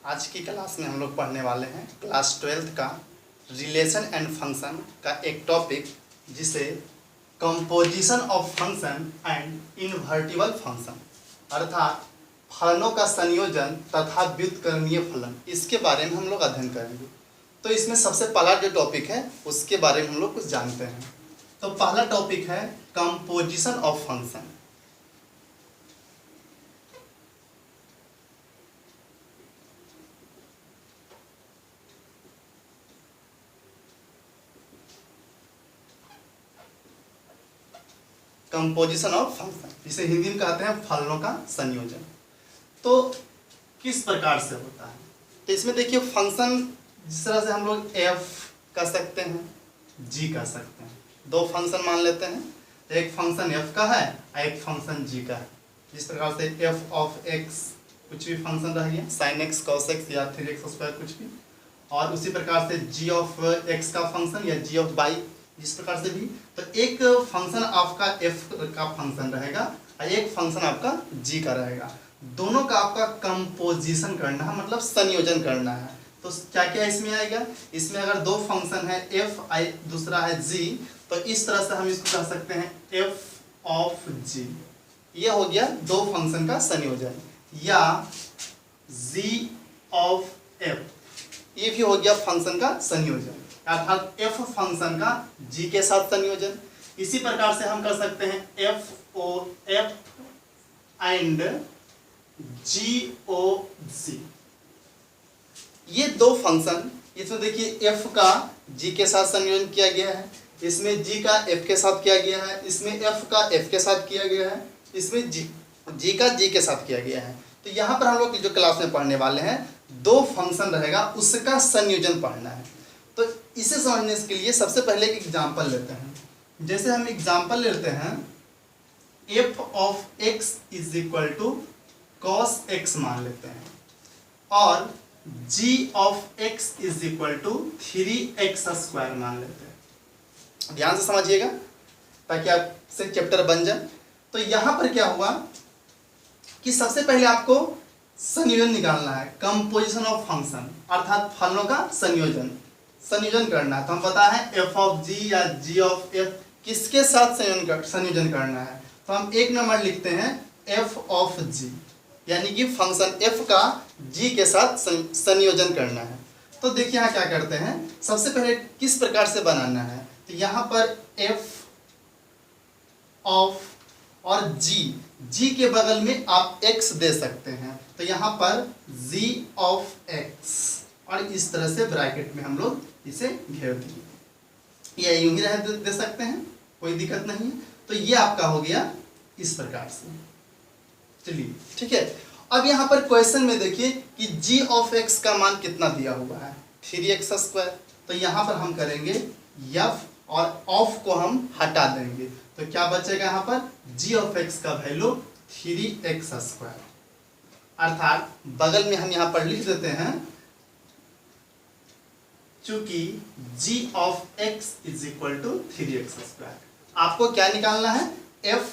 आज की क्लास में हम लोग पढ़ने वाले हैं क्लास 12th का रिलेशन एंड फंक्शन का एक टॉपिक, जिसे composition of function and invertible function अर्थात फलनों का संयोजन तथा व्युत्क्रमीय फलन, इसके बारे में हम लोग अध्ययन करेंगे। तो इसमें सबसे पहला जो टॉपिक है उसके बारे में हम लोग कुछ जानते हैं। तो पहला टॉपिक है composition of function. Composition of function, जिसे हिंदी में कहते हैं फलनों का संयोजन। तो किस प्रकार से होता है? तो इसमें देखिए, फंक्शन जिस तरह से हम लोग एफ कह सकते हैं, जी कह सकते हैं। दो फंक्शन मान लेते हैं, एक फंक्शन एफ का है और एक फंक्शन जी का है। जिस प्रकार से एफ ऑफ एक्स कुछ भी फंक्शन रह गया, साइन एक्स कॉस एक्स या 3x² कुछ भी, और उसी प्रकार से जी ऑफ एक्स का फंक्शन या जी ऑफ वाई, जिस प्रकार से भी। तो एक फंक्शन आपका एफ का फंक्शन रहेगा और एक फंक्शन आपका जी का रहेगा। दोनों का आपका कंपोजिशन करना है, मतलब संयोजन करना है। तो क्या क्या इसमें आएगा? इसमें अगर दो फंक्शन है एफ आई, दूसरा है जी, तो इस तरह से हम इसको कह सकते हैं एफ ऑफ जी। ये हो गया दो फंक्शन का संयोजन। या जी ऑफ एफ, ये भी हो गया फंक्शन का संयोजन, अर्थात एफ फंक्शन का जी के साथ संयोजन। इसी प्रकार से हम कर सकते हैं एफ ओ एफ एंड जी ओ जी। ये दो फंक्शन, इसमें देखिए एफ का जी के साथ संयोजन किया गया है, इसमें जी का एफ के साथ किया गया है, इसमें एफ का एफ के साथ किया गया है, इसमें जी का जी के साथ किया गया है। तो यहाँ पर हम लोग जो क्लास में पढ़ने वाले हैं, दो फंक्शन रहेगा, उसका संयोजन पढ़ना है। तो इसे समझने के लिए सबसे पहले एक एग्जाम्पल लेते हैं। जैसे हम एग्जाम्पल लेते हैं, F of X is equal to cos X मान लेते हैं, और G of X is equal to 3x² मान लेते हैं। ध्यान से समझिएगा ताकि आपसे चैप्टर बन जाए। तो यहां पर क्या हुआ कि सबसे पहले आपको संयोजन निकालना है, कंपोजिशन ऑफ फंक्शन, अर्थात फलनों का संयोजन करना है। तो हम पता है एफ ऑफ जी या जी ऑफ एफ किसके साथ संयोजन करना है। तो हम एक नंबर लिखते हैं एफ ऑफ जी, यानी कि फंक्शन एफ का जी के साथ संयोजन करना है। तो देखिए यहाँ क्या करते हैं, सबसे पहले किस प्रकार से बनाना है। तो यहाँ पर एफ ऑफ और जी के बगल में आप x दे सकते हैं। तो यहाँ पर g ऑफ x, और इस तरह से ब्रैकेट में हम लोग इसे घेर दिए, या यूं ही दे सकते हैं, कोई दिक्कत नहीं है। तो ये आपका हो गया इस प्रकार से। चलिए ठीक है। अब यहाँ पर क्वेश्चन में देखिए कि g ऑफ x का मान कितना दिया हुआ है, 3x²। तो यहाँ पर हम करेंगे f और ऑफ को हम हटा देंगे, तो क्या बचेगा यहाँ पर g ऑफ x का वैल्यू 3x²। अर्थात बगल में हम यहाँ पर लिख देते हैं, चूंकि g of x is equal to 3x²। आपको क्या निकालना है? f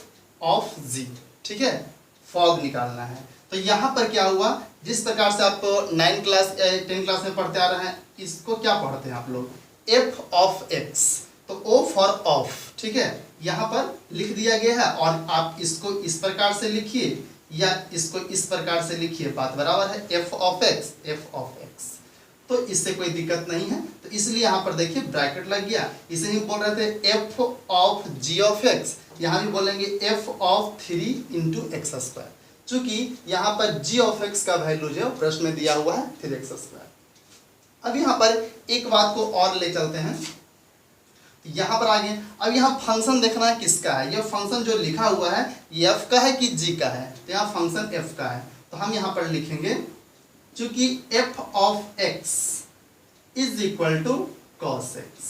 ऑफ g, ठीक है, फॉग निकालना है। तो यहाँ पर क्या हुआ, जिस प्रकार से आप 9 क्लास 10 क्लास में पढ़ते आ रहे हैं, इसको क्या पढ़ते हैं आप लोग? f ऑफ x, तो o फॉर ऑफ, ठीक है, यहाँ पर लिख दिया गया है। और आप इसको इस प्रकार से लिखिए या इसको इस प्रकार से लिखिए, बात बराबर है, f ऑफ x। तो इससे कोई दिक्कत नहीं है। तो इसलिए यहाँ पर देखिए ब्रैकेट लग गया। इसे ही बोल रहे थे f of g of x, यहाँ भी बोलेंगे f ऑफ 3 इंटू x², चूंकि यहाँ पर g ऑफ x का वैल्यू जो प्रश्न में दिया हुआ है 3x²। अब यहाँ पर एक बात को और ले चलते हैं, यहाँ पर आगे। अब यहाँ फंक्शन देखना है किसका है। यह फंक्शन जो लिखा हुआ है ये f का है कि g का है? तो यहाँ फंक्शन f का है। तो हम यहाँ पर लिखेंगे, चूंकि f of x is equal to cos x,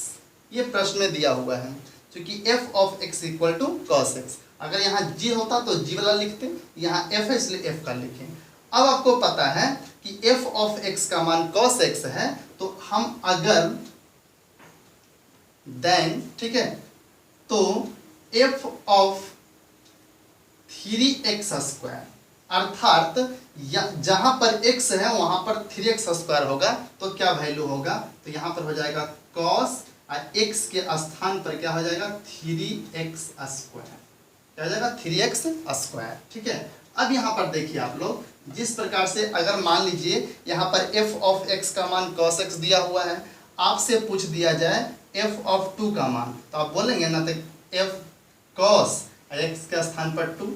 ये प्रश्न में दिया हुआ है, चूंकि f of x equal to cos x। अगर यहाँ g होता तो g वाला लिखते, यहाँ f है इसलिए f का लिखें। अब आपको पता है कि f ऑफ x का मान cos x है, तो हम अगर देन, ठीक है, तो f ऑफ 3x² अर्थात जहां पर x है वहां पर 3x² होगा, तो क्या वैल्यू होगा, तो यहाँ पर हो जाएगा cos और x के स्थान पर क्या हो जाएगा 3x², क्या हो जाएगा 3x²। ठीक है, अब यहाँ पर देखिए आप लोग, जिस प्रकार से अगर मान लीजिए यहाँ पर f ऑफ x का मान cos x दिया हुआ है, आपसे पूछ दिया जाए f ऑफ 2 का मान, तो आप बोलेंगे ना, तो f cos x के स्थान पर 2,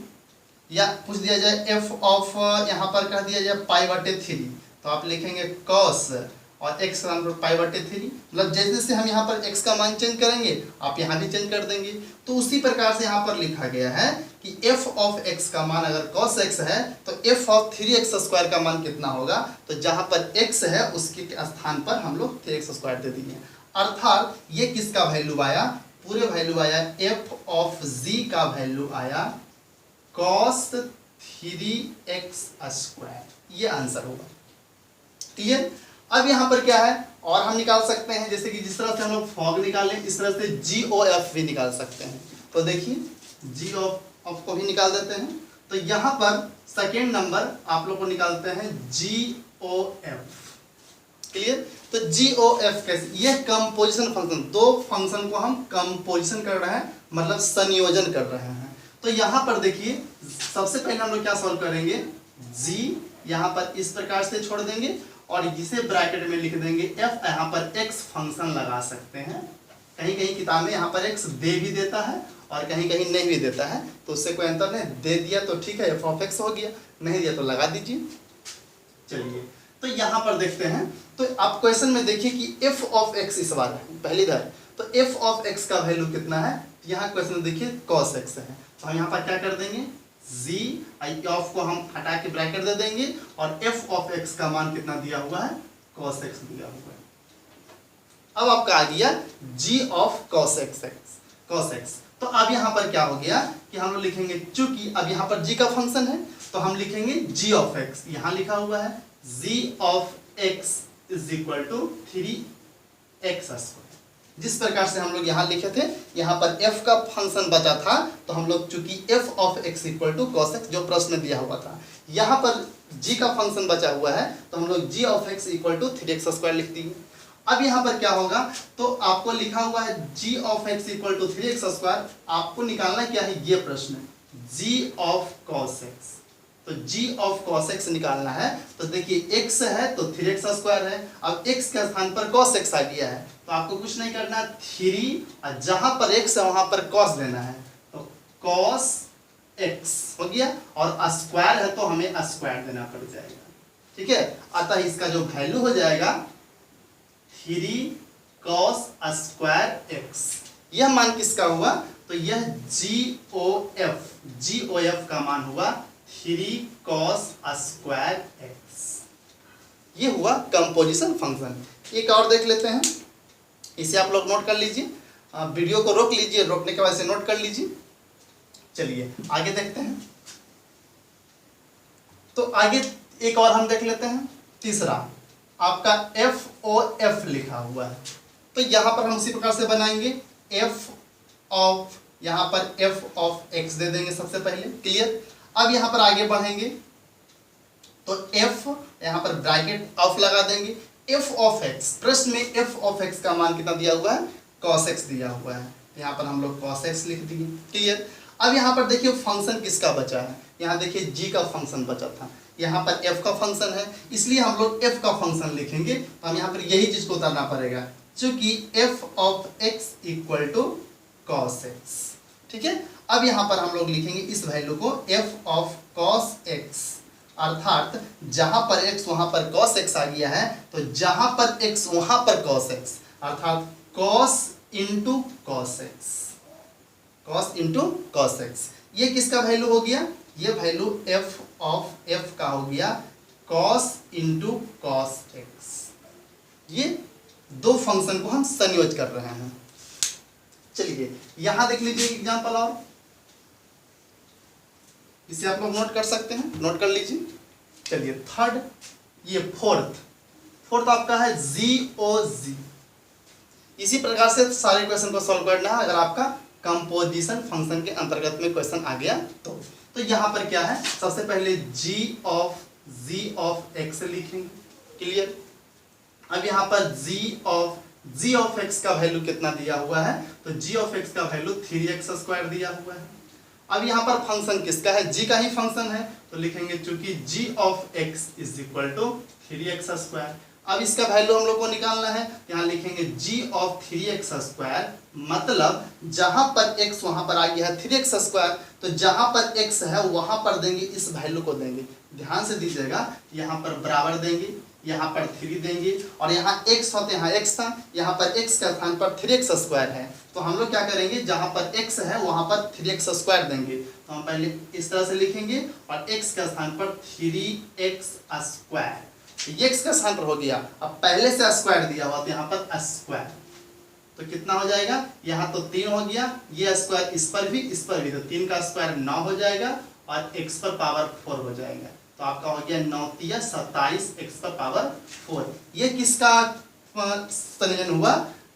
या पूछ दिया जाए f ऑफ यहाँ पर कह दिया जाए π/3, तो आप लिखेंगे cos और x का मान पर π/3, मतलब जैसे जैसे हम यहाँ पर x का मान चेंज करेंगे आप यहाँ भी चेंज कर देंगे। तो उसी प्रकार से यहाँ पर लिखा गया है कि f ऑफ x का मान अगर cos x है तो f ऑफ 3x² का मान कितना होगा, तो जहाँ पर x है उसके स्थान पर हम लोग 3x² दे दिए। अर्थात ये किसका वैल्यू आया, पूरे वैल्यू आया f ऑफ g का वैल्यू आया cos 3x², ये आंसर होगा। क्लियर। अब यहाँ पर क्या है और हम निकाल सकते हैं, जैसे कि जिस तरह से हम लोग फॉग निकालें इस तरह से GOF भी निकाल सकते हैं। तो देखिए GOF को भी निकाल देते हैं, तो यहाँ पर सेकेंड नंबर आप लोग को निकालते हैं GOF। क्लियर। तो GOF कैसे, ये कंपोजिशन फंक्शन, दो फंक्शन को हम कंपोजिशन कर रहे हैं, मतलब संयोजन कर रहे हैं। तो यहाँ पर देखिए सबसे पहले हम लोग क्या सॉल्व करेंगे, g यहाँ पर इस प्रकार से छोड़ देंगे और जिसे ब्रैकेट में लिख देंगे f, यहाँ पर x फंक्शन लगा सकते हैं। कहीं कहीं किताब में यहाँ पर x दे भी देता है और कहीं कहीं नहीं भी देता है, तो उससे कोई अंतर नहीं, दे दिया तो ठीक है f ऑफ x हो गया, नहीं दिया तो लगा दीजिए। चलिए तो यहाँ पर देखते हैं, तो आप क्वेश्चन में देखिए कि f ऑफ x इस बार है पहली बार, तो f ऑफ x का वैल्यू कितना है, यहाँ क्वेश्चन में देखिए cos x है, तो हम यहाँ पर क्या कर देंगे g ऑफ को हम हटा के ब्रैकेट दे देंगे और f ऑफ x का मान कितना दिया हुआ है cos x दिया हुआ है। अब आपका आ गया g ऑफ cos x। तो अब यहाँ पर क्या हो गया कि हम लोग लिखेंगे, चूंकि अब यहाँ पर g का फंक्शन है तो हम लिखेंगे g ऑफ x, यहाँ लिखा हुआ है g of x is equal to 3x²। जिस प्रकार से हम लोग यहाँ लिखे थे, यहाँ पर f का फंक्शन बचा था तो हम लोग चूंकि f of x equal to cos x जो प्रश्न में दिया हुआ था, यहाँ पर g का फंक्शन बचा हुआ है तो हम लोग g of x equal to 3x² लिख दिए। अब यहाँ पर क्या होगा, तो आपको लिखा हुआ है g of x equal to 3x², आपको निकालना क्या है ये प्रश्न, g ऑफ cos x, तो g ऑफ cos x निकालना है। तो देखिए x है तो 3x² है, अब x के स्थान पर cos x आ गया है, तो आपको कुछ नहीं करना है, 3 और जहां पर x है वहां पर cos देना है, तो cos x हो गया, और स्क्वायर है तो हमें स्क्वायर देना पड़ जाएगा। ठीक है, अतः इसका जो वैल्यू हो जाएगा 3 cos स्क्वायर x, यह मान किसका हुआ, तो यह GOF का मान हुआ 3 cos स्क्वायर x, ये हुआ कंपोजिशन फंक्शन। एक और देख लेते हैं, इसे आप लोग नोट कर लीजिए, वीडियो को रोक लीजिए, रोकने के बाद इसे नोट कर लीजिए। चलिए आगे देखते हैं, तो आगे एक और हम देख लेते हैं, तीसरा आपका FOF लिखा हुआ है, तो यहाँ पर हम उसी प्रकार से बनाएंगे f ऑफ, यहाँ पर f ऑफ x दे देंगे सबसे पहले। क्लियर। अब यहाँ पर आगे बढ़ेंगे तो f यहाँ पर ब्रैकेट ऑफ लगा देंगे, f ऑफ x, प्रश्न में f ऑफ x का मान कितना दिया हुआ है cos x दिया हुआ है, यहाँ पर हम लोग cos x लिख दिए। क्लियर। अब यहाँ पर देखिए फंक्शन किसका बचा है, यहाँ देखिए g का फंक्शन बचा था, यहाँ पर f का फंक्शन है, इसलिए हम लोग f का फंक्शन लिखेंगे, तो हम यहाँ पर यही चीज को उतारना पड़ेगा, चूंकि f of x equal to cos x। ठीक है, अब यहाँ पर हम लोग लिखेंगे इस वैल्यू को f ऑफ cos x, अर्थात जहां पर x वहां पर cos x आ गया है, तो जहां पर x वहां पर cos x, अर्थात cos into cos x, cos into cos x, ये किसका वैल्यू हो गया, ये वैल्यू f ऑफ f का हो गया cos इंटू cos x। ये दो फंक्शन को हम संयोज कर रहे हैं। चलिए यहां देख लीजिए एग्जांपल, और इसे आप लोग नोट कर सकते हैं, नोट कर लीजिए। चलिए थर्ड, ये फोर्थ आपका है GOG। इसी प्रकार से सारे क्वेश्चन को सॉल्व करना है अगर आपका कंपोजिशन फंक्शन के अंतर्गत में क्वेश्चन आ गया तो। तो यहाँ पर क्या है, सबसे पहले g ऑफ x लिखेंगे, क्लियर। अब यहाँ पर g ऑफ x का वैल्यू कितना दिया हुआ है, तो g ऑफ x का वैल्यू 3x² दिया हुआ है। अब यहाँ पर फंक्शन किसका है, g का ही फंक्शन है, तो लिखेंगे चूंकि g of x is equal to 3x²। अब इसका वैल्यू हम लोग को निकालना है, यहाँ लिखेंगे g ऑफ 3x², मतलब जहां पर x वहां पर आ गया है 3x², तो जहां पर x है वहां पर देंगे, इस वैल्यू को देंगे। ध्यान से दीजिएगा, यहाँ पर बराबर देंगे, यहाँ पर 3 देंगे, और यहाँ x होते यहाँ x था, यहाँ पर x का स्थान पर 3x² है, तो हम लोग क्या करेंगे, जहां पर x है वहां पर 3x² देंगे। तो हम पहले इस तरह से लिखेंगे और x का स्थान पर 3x², ये x का स्थान पर हो गया। अब पहले से स्क्वायर दिया हुआ तो यहाँ पर स्क्वायर, तो कितना हो जाएगा, यहाँ तो 3 हो गया, ये स्क्वायर इस पर भी, तो 3 का स्क्वायर 9 हो जाएगा और x पर पावर 4 हो जाएगा, तो आपका हो गया 9 तिया 27 x पर पावर 4। ये किसका संयोजन हुआ,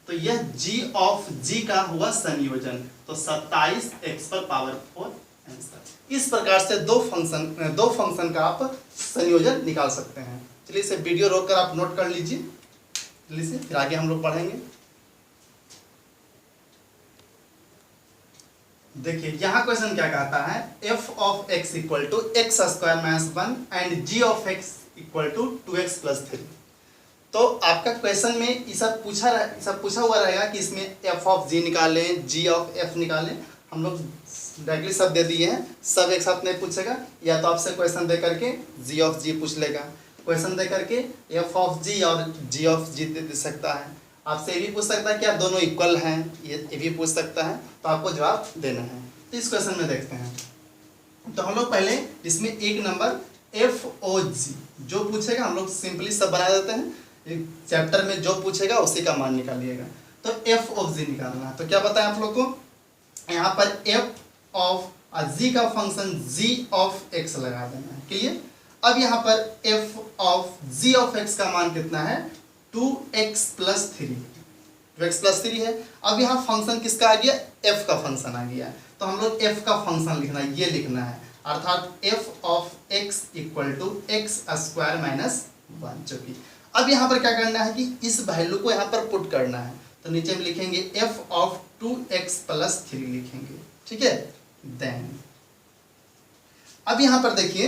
तो यह g ऑफ g का हुआ संयोजन, तो 27 x पर पावर 4 आंसर। इस प्रकार से दो फंक्शन का आप संयोजन निकाल सकते हैं। चलिए इसे वीडियो रोककर आप नोट कर लीजिए, जल्दी से, फिर आगे हम लोग पढ़ेंगे। देखिए यहाँ क्वेश्चन क्या कहता है, f of x equal to x² - 1 and g of x equal to 2x + 3। तो आपका क्वेश्चन में ये सब पूछा हुआ रहेगा कि इसमें f ऑफ g निकालें, g ऑफ f निकालें। हम लोग डायरेक्टली सब दे दिए हैं, सब एक साथ नहीं पूछेगा, या तो आपसे क्वेश्चन दे करके g ऑफ g पूछ लेगा, क्वेश्चन दे करके f ऑफ g और g ऑफ g दे सकता है। आपसे ये भी पूछ सकता है क्या दोनों इक्वल हैं, ये भी पूछ सकता है, तो आपको जवाब देना है। तो इस क्वेश्चन में देखते हैं, तो हम लोग पहले इसमें एक नंबर FOG जो पूछेगा हम लोग सिंपली सब बना देते हैं, चैप्टर में जो पूछेगा उसी का मान निकालिएगा। तो f ऑफ g निकालना है, तो क्या बताएं आप लोग को, यहाँ पर f ऑफ g का फंक्शन g ऑफ x लगा देना है, क्लियर। अब यहाँ पर f of g of x का मान कितना है, 2x + 3, 2x + 3 है। अब यहाँ फंक्शन किसका आ गया, f का फंक्शन आ गया, तो हम लोग f का फंक्शन लिखना है, ये लिखना है, अर्थात f of x equal to x² - 1 चुकी। अब यहाँ पर क्या करना है कि इस वैल्यू को यहाँ पर पुट करना है, तो नीचे में लिखेंगे f ऑफ 2x + 3 लिखेंगे, ठीक है। देन अब यहाँ पर देखिए,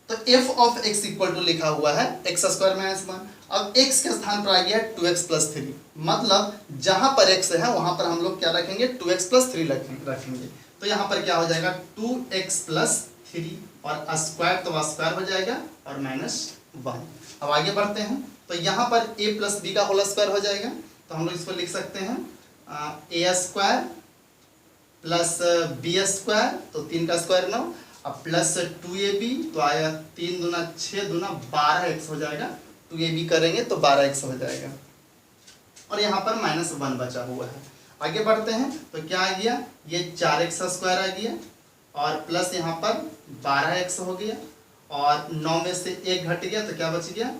तो f of x equal to लिखा हुआ है x² - 1, अब x के स्थान पर आ गया 2x + 3, मतलब जहां पर x है वहां पर हम लोग क्या रखेंगे, 2x + 3 रखेंगे। तो यहाँ पर क्या हो जाएगा, 2x + 3 और स्क्वायर तो स्क्वायर हो जाएगा और -1। अब आगे बढ़ते हैं, तो यहाँ पर a + b का होल स्क्वायर हो जाएगा, तो हम लोग इसको लिख सकते हैं a² + b², तो 3 का स्क्वायर 9, अब प्लस 2ab, तो आया 3 दूना 6 दूना 12x हो जाएगा, 2ab करेंगे तो 12x हो जाएगा, और यहाँ पर -1 बचा हुआ है। आगे बढ़ते हैं, तो क्या आ गया, ये 4x² आ गया, और प्लस यहाँ पर 12x हो गया, और 9 में से 1 घट गया, तो क्या बच गया,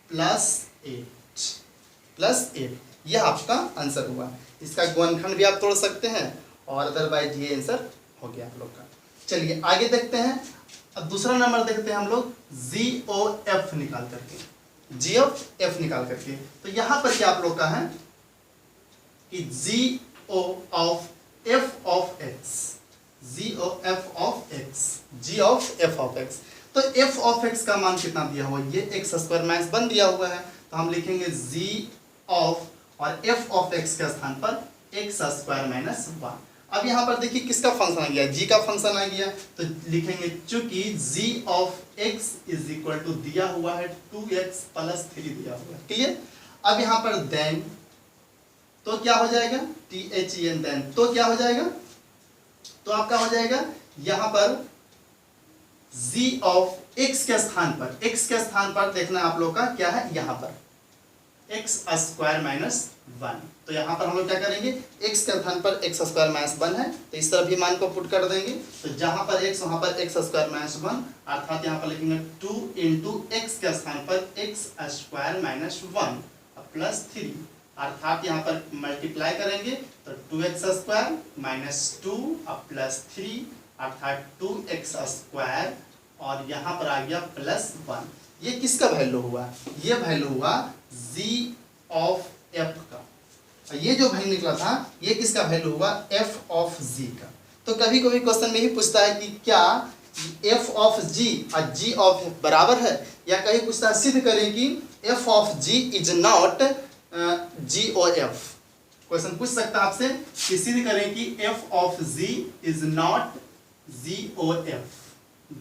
+8। यह आपका आंसर हुआ। इसका गुणनखंड भी आप तोड़ सकते हैं, और अदरवाइज ये आंसर हो गया आप लोग का। चलिए आगे देखते हैं, अब दूसरा नंबर देखते हैं हम लोग GOF निकाल करके, GOF निकाल करके। तो यहाँ पर क्या आप लोग का है कि GOF ऑफ x, तो f ऑफ x का मान कितना दिया हुआ है, ये x² - 1 दिया हुआ है, तो हम लिखेंगे g ऑफ, और f ऑफ x के स्थान पर x² - 1। अब यहाँ पर देखिए किसका फंक्शन आ गया, g का फंक्शन आ गया, तो लिखेंगे चूंकि g of x is equal to दिया हुआ है 2x + 3 दिया हुआ है, क्लियर। अब यहाँ पर देन, तो क्या हो जाएगा, THEN देन, तो क्या हो जाएगा, तो आपका हो जाएगा यहाँ पर g ऑफ x के स्थान पर देखना आप लोग का क्या है, यहाँ पर x² - 1, तो यहाँ पर हम लोग क्या करेंगे, x के स्थान पर x² - 1 है, तो इस तरह भी मान को पुट कर देंगे, तो जहां पर x वहां पर x² - 1, अर्थात यहाँ पर लिखेंगे 2 × x के स्थान पर x² - 1 प्लस 3, अर्थात यहाँ पर मल्टीप्लाई करेंगे तो 2x² - 2 + 3, अर्थात 2x² और यहाँ पर आ गया +1। ये किसका वैल्यू हुआ? ये वैल्यू हुआ g ऑफ f का। ये जो वैल्यू निकला था ये किसका वैल्यू हुआ? f ऑफ g का। तो कभी कभी क्वेश्चन में ही पूछता है कि क्या f ऑफ g और g ऑफ f बराबर है, या कहीं पूछता है सिद्ध करें कि f of g is not g o f। Question पूछ सकता है आपसे कि सिद्ध करें कि f of g is not g o f।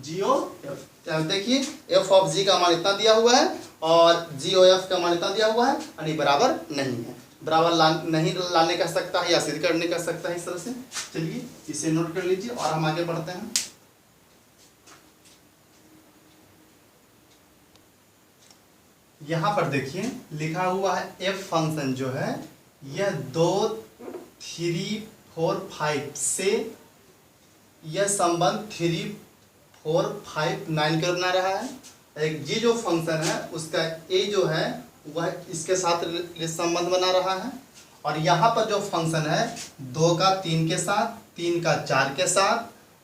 g o f देखिए f ऑफ g का मान इतना दिया हुआ है और g ओ f का मान इतना दिया हुआ है, यानी बराबर नहीं है। बराबर नहीं लाने का सकता है या सिद्ध करने का सकता है इस तरह से। चलिए इसे नोट कर लीजिए और हम आगे बढ़ते हैं। यहां पर देखिए लिखा हुआ है f फंक्शन जो है यह 2, 3, 4, 5 से यह संबंध 3, 4, 5, 9 के बना रहा है। एक जी जो फंक्शन है उसका a जो है वह इसके साथ संबंध बना रहा है, और यहाँ पर जो फंक्शन है 2 का 3 के साथ, 3 का 4 के साथ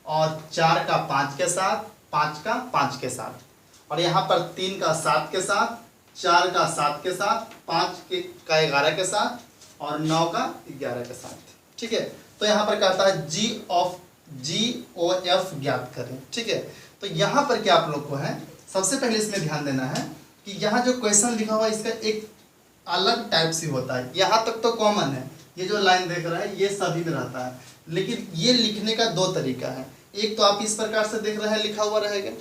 और 4 का 5 के साथ, 5 का 5 के साथ, और यहाँ पर 3 का 7 के साथ, 4 का 7 के साथ, 5 का 11 के साथ और 9 का 11 के साथ। ठीक है, तो यहाँ पर कहता है जी ओ एफ ज्ञात करें। ठीक है, तो यहाँ पर क्या आप लोग को है, सबसे पहले इसमें ध्यान देना है कि यहाँ जो क्वेश्चन लिखा हुआ है इसका एक अलग टाइप से होता है। यहाँ तक तो कॉमन है, ये जो लाइन देख रहा है ये सभी में रहता है, लेकिन ये लिखने का 2 तरीका है। एक तो आप इस प्रकार से देख रहे हैं लिखा हुआ रहेगा,